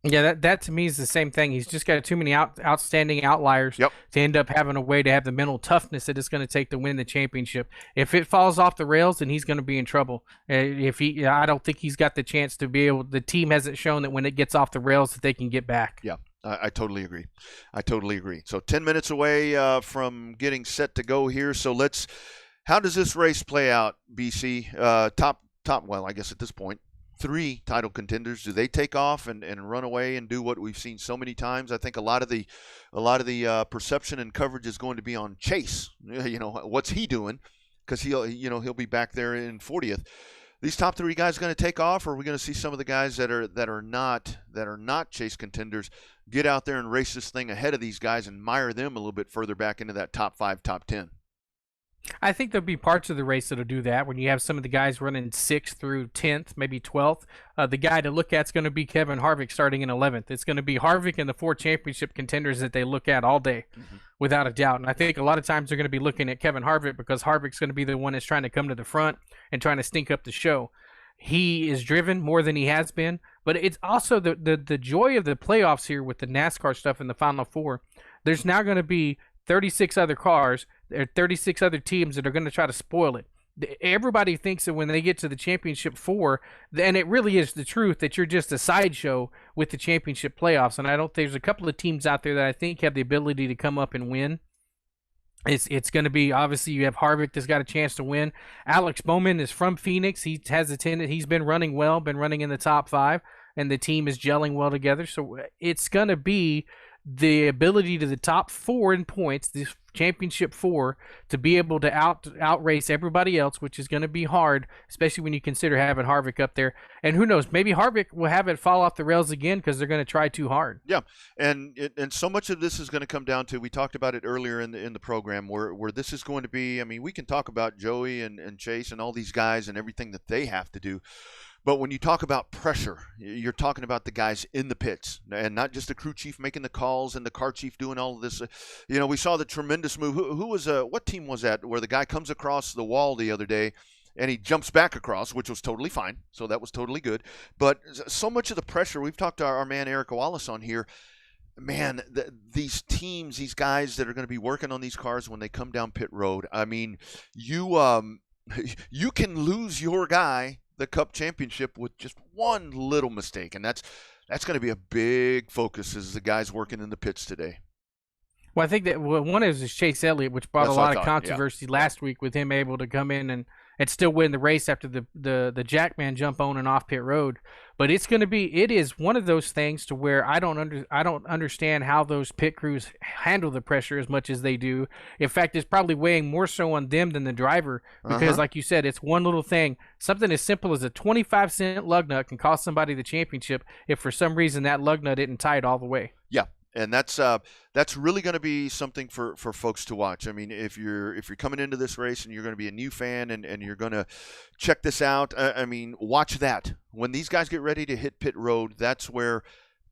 Yeah, that to me is the same thing. He's just got too many outstanding outliers to end up having a way to have the mental toughness that it's going to take to win the championship. If it falls off the rails, then he's going to be in trouble. I don't think he's got the chance to be able. The team hasn't shown that when it gets off the rails that they can get back. Yeah, I totally agree. So 10 minutes away from getting set to go here. So how does this race play out, BC? Well, I guess at this point, 3 title contenders. Do they take off and run away and do what we've seen so many times? I think a lot of the perception and coverage is going to be on Chase. What's he doing? Because he'll be back there in 40th. these top three guys going to take off, or are we going to see some of the guys that are not chase contenders get out there and race this thing ahead of these guys and mire them a little bit further back into that top 5, top 10? I think there'll be parts of the race that'll do that when you have some of the guys running 6th through 10th, maybe 12th. The guy to look at is going to be Kevin Harvick starting in 11th. It's going to be Harvick and the 4 championship contenders that they look at all day, without a doubt. And I think a lot of times they're going to be looking at Kevin Harvick because Harvick's going to be the one that's trying to come to the front and trying to stink up the show. He is driven more than he has been, but it's also the joy of the playoffs here with the NASCAR stuff in the Final Four. There's now going to be 36 other cars, or 36 other teams that are going to try to spoil it. Everybody thinks that when they get to the championship 4, and it really is the truth, that you're just a sideshow with the championship playoffs. And I don't think there's a couple of teams out there that I think have the ability to come up and win. It's going to be, obviously, you have Harvick that's got a chance to win. Alex Bowman is from Phoenix. He has a tendency. He's been running well, been running in the top 5, and the team is gelling well together. So it's going to be the ability to the top 4 in points, the championship 4, to be able to outrace everybody else, which is going to be hard, especially when you consider having Harvick up there. And who knows, maybe Harvick will have it fall off the rails again because they're going to try too hard. Yeah, and so much of this is going to come down to, we talked about it earlier in the program, where this is going to be, I mean, we can talk about Joey and Chase and all these guys and everything that they have to do. But when you talk about pressure, you're talking about the guys in the pits, and not just the crew chief making the calls and the car chief doing all of this. We saw the tremendous move. Who was what team was that, where the guy comes across the wall the other day and he jumps back across, which was totally fine. So that was totally good. But so much of the pressure, we've talked to our man Eric Wallace on here. Man, these teams, these guys that are going to be working on these cars when they come down pit road, I mean, you can lose your guy the Cup championship with just one little mistake, and that's going to be a big focus as the guys working in the pits today. Well, I think that one is Chase Elliott, which brought a lot of controversy last week with him able to come in and still win the race after the Jackman jump on and off pit road. But it is one of those things to where I don't understand how those pit crews handle the pressure as much as they do. In fact, it's probably weighing more so on them than the driver because, like you said, it's one little thing. Something as simple as a 25-cent lug nut can cost somebody the championship if for some reason that lug nut didn't tie it all the way. Yeah. And that's really going to be something for folks to watch. I mean, if you're coming into this race and you're going to be a new fan and you're going to check this out, I mean, watch that. When these guys get ready to hit pit road, that's where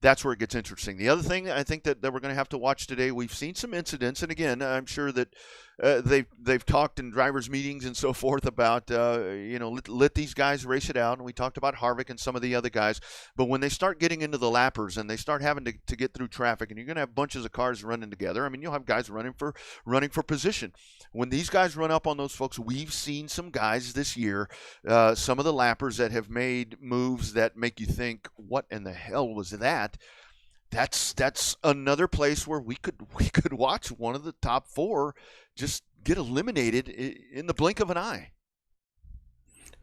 it gets interesting. The other thing I think that we're going to have to watch today, we've seen some incidents, and again, I'm sure that they've talked in drivers' meetings and so forth about let these guys race it out, and we talked about Harvick and some of the other guys. But when they start getting into the lappers and they start having to get through traffic, and you're going to have bunches of cars running together, I mean, you'll have guys running for position. When these guys run up on those folks, we've seen some guys this year, some of the lappers that have made moves that make you think, what in the hell was that? That's another place where we could watch one of the top 4 just get eliminated in the blink of an eye.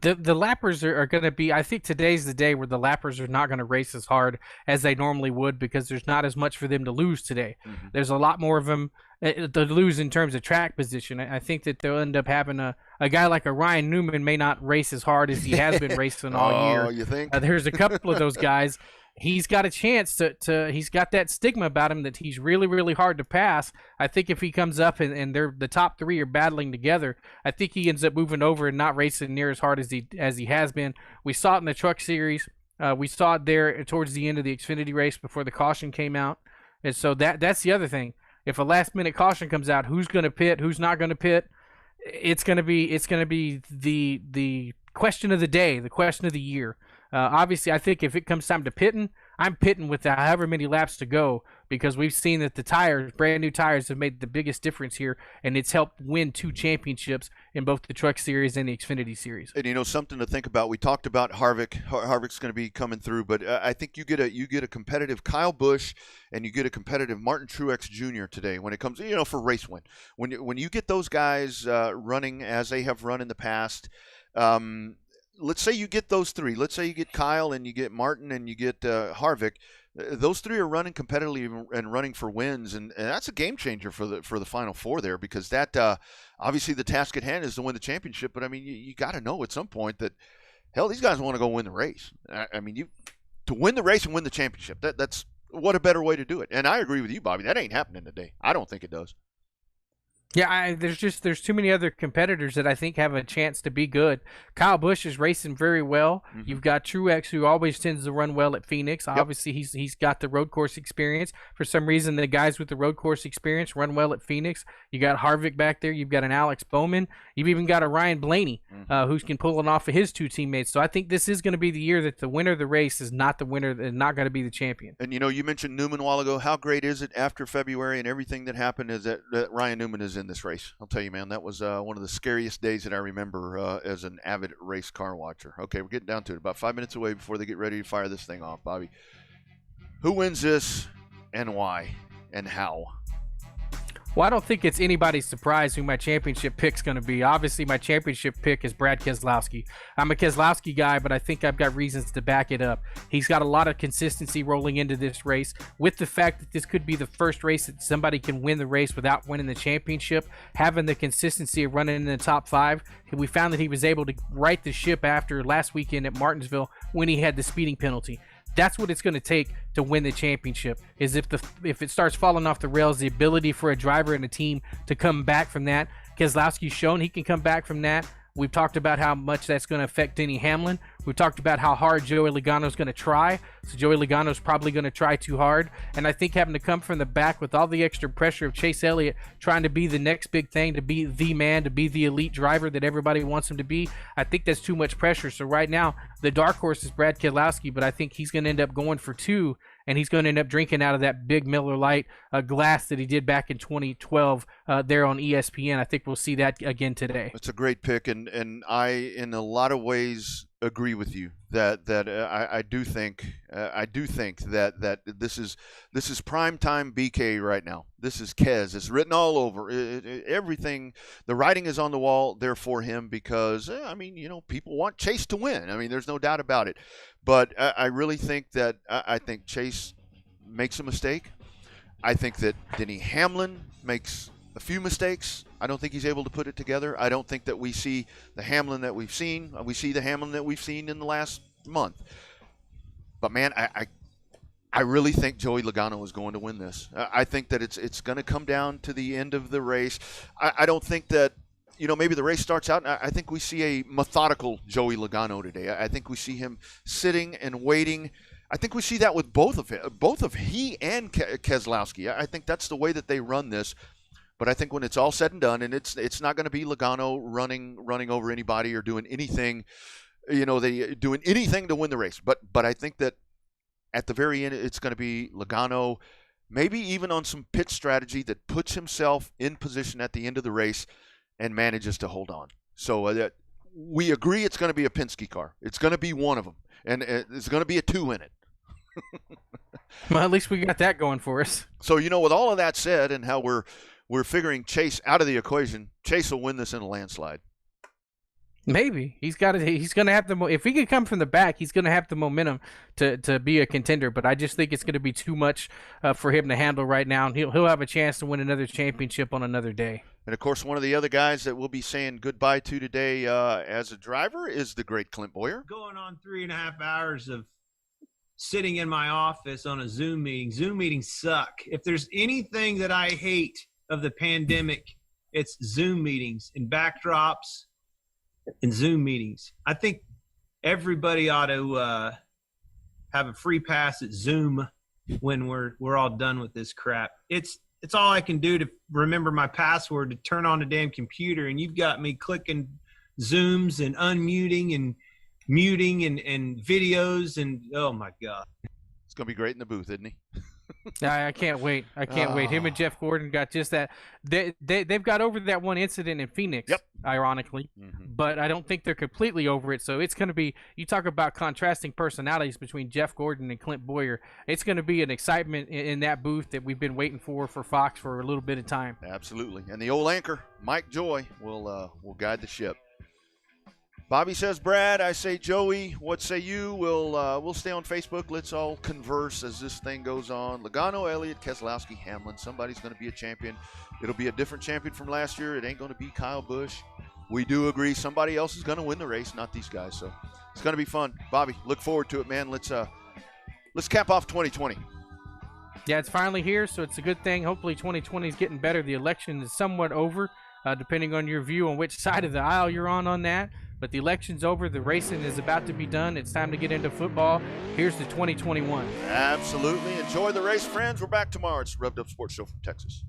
The lappers are going to be, I think today's the day where the lappers are not going to race as hard as they normally would because there's not as much for them to lose today. Mm-hmm. There's a lot more of them to lose in terms of track position. I think that they'll end up having a guy like a Ryan Newman may not race as hard as he has been racing all year. Oh, you think? There's a couple of those guys. He's got a chance to he's got that stigma about him that he's really, really hard to pass. I think if he comes up and the top 3 are battling together, I think he ends up moving over and not racing near as hard as he has been. We saw it in the Truck Series. We saw it there towards the end of the Xfinity race before the caution came out. And so that's the other thing. If a last-minute caution comes out, who's going to pit, who's not going to pit? It's going to be the question of the day, the question of the year. Obviously, I think if it comes time to pitting, I'm pitting with however many laps to go because we've seen that the tires, brand new tires, have made the biggest difference here, and it's helped win 2 championships in both the Truck Series and the Xfinity Series. And something to think about. We talked about Harvick. Harvick's going to be coming through, but I think you get a competitive Kyle Busch and you get a competitive Martin Truex Jr. today when it comes, for race win. When you get those guys running as they have run in the past. Let's say you get those 3. Let's say you get Kyle and you get Martin and you get Harvick. Those 3 are running competitively and running for wins, and that's a game changer for the Final 4 there because that obviously the task at hand is to win the championship. But I mean, you got to know at some point that Hell, these guys want to go win the race. I mean, to win the race and win the championship. That's what a better way to do it. And I agree with you, Bobby. That ain't happening today. I don't think it does. Yeah, there's too many other competitors that I think have a chance to be good. Kyle Busch is racing very well. Mm-hmm. You've got Truex, who always tends to run well at Phoenix. Yep. Obviously, he's got the road course experience. For some reason, the guys with the road course experience run well at Phoenix. You got Harvick back there. You've got an Alex Bowman. You've even got a Ryan Blaney, who can pull it off of his two teammates. So I think this is going to be the year that the winner of the race is not the winner, and not going to be the champion. And you mentioned Newman a while ago. How great is it after February and everything that happened is that Ryan Newman is in this race? I'll tell you, man, that was one of the scariest days that I remember as an avid race car watcher. Okay, we're getting down to it. About 5 minutes away before they get ready to fire this thing off, Bobby. Who wins this and why and how? Well, I don't think it's anybody's surprise who my championship pick's going to be. Obviously, my championship pick is Brad Keselowski. I'm a Keselowski guy, but I think I've got reasons to back it up. He's got a lot of consistency rolling into this race. With the fact that this could be the first race that somebody can win the race without winning the championship, having the consistency of running in the top 5, we found that he was able to right the ship after last weekend at Martinsville when he had the speeding penalty. That's what it's going to take to win the championship, is if it starts falling off the rails, the ability for a driver and a team to come back from that. Keselowski's shown he can come back from that. We've talked about how much that's going to affect Denny Hamlin. We've talked about how hard Joey Logano's going to try. So Joey Logano's probably going to try too hard. And I think having to come from the back with all the extra pressure of Chase Elliott trying to be the next big thing, to be the man, to be the elite driver that everybody wants him to be, I think that's too much pressure. So right now, the dark horse is Brad Keselowski, but I think he's going to end up going for 2, and he's going to end up drinking out of that big Miller Lite glass that he did back in 2012 there on ESPN. I think we'll see that again today. It's a great pick, and I, in a lot of ways, agree with you that I do think that this is prime time BK right now. This is Kez. It's written all over everything. The writing is on the wall there for him because people want Chase to win. I mean, there's no doubt about it. But I really think that I think Chase makes a mistake. I think that Denny Hamlin makes a few mistakes. I don't think he's able to put it together. I don't think that we see the Hamlin that we've seen. We see the Hamlin that we've seen in the last month. But, man, I really think Joey Logano is going to win this. I think that it's going to come down to the end of the race. I don't think that, maybe the race starts out, and I think we see a methodical Joey Logano today. I think we see him sitting and waiting. I think we see that with both of he and Keselowski. I think that's the way that they run this. But I think when it's all said and done, and it's not going to be Logano running over anybody or doing anything, doing anything to win the race. But I think that at the very end, it's going to be Logano, maybe even on some pit strategy that puts himself in position at the end of the race and manages to hold on. So that we agree it's going to be a Penske car. It's going to be one of them, and there's going to be a 2 in it. Well, at least we got that going for us. So with all of that said, and how we're figuring Chase out of the equation, Chase will win this in a landslide. Maybe he's going to have if he can come from the back, he's going to have the momentum to be a contender. But I just think it's going to be too much for him to handle right now, and he'll have a chance to win another championship on another day. And of course, one of the other guys that we'll be saying goodbye to today as a driver is the great Clint Boyer. Going on 3.5 hours of sitting in my office on a Zoom meeting. Zoom meetings suck. If there's anything that I hate of the pandemic, it's Zoom meetings and backdrops and Zoom meetings. I think everybody ought to have a free pass at Zoom when we're all done with this crap. It's all I can do to remember my password to turn on the damn computer, and you've got me clicking Zooms and unmuting and muting and videos, and oh my God. It's going to be great in the booth, isn't he? I can't wait. I can't wait. Him and Jeff Gordon got just that. They've got over that one incident in Phoenix, yep, ironically, but I don't think they're completely over it. So it's going to be, you talk about contrasting personalities between Jeff Gordon and Clint Boyer. It's going to be an excitement in that booth that we've been waiting for Fox for a little bit of time. Absolutely. And the old anchor, Mike Joy, will guide the ship. Bobby says Brad, I say Joey. What say you? We'll stay on Facebook. Let's all converse as this thing goes on. Logano, Elliott, Keselowski, Hamlin. Somebody's going to be a champion. It'll be a different champion from last year. It ain't going to be Kyle Busch. we do agree somebody else is going to win the race, not these guys. So it's going to be fun. Bobby, look forward to it, man. Let's cap off 2020. Yeah, it's finally here, so it's a good thing. Hopefully 2020 is getting better. The election is somewhat over, depending on your view on which side of the aisle you're on that. But the election's over. The racing is about to be done. It's time to get into football. Here's the 2021. Absolutely. Enjoy the race, friends. We're back tomorrow. It's the Revved Up Sports Show from Texas.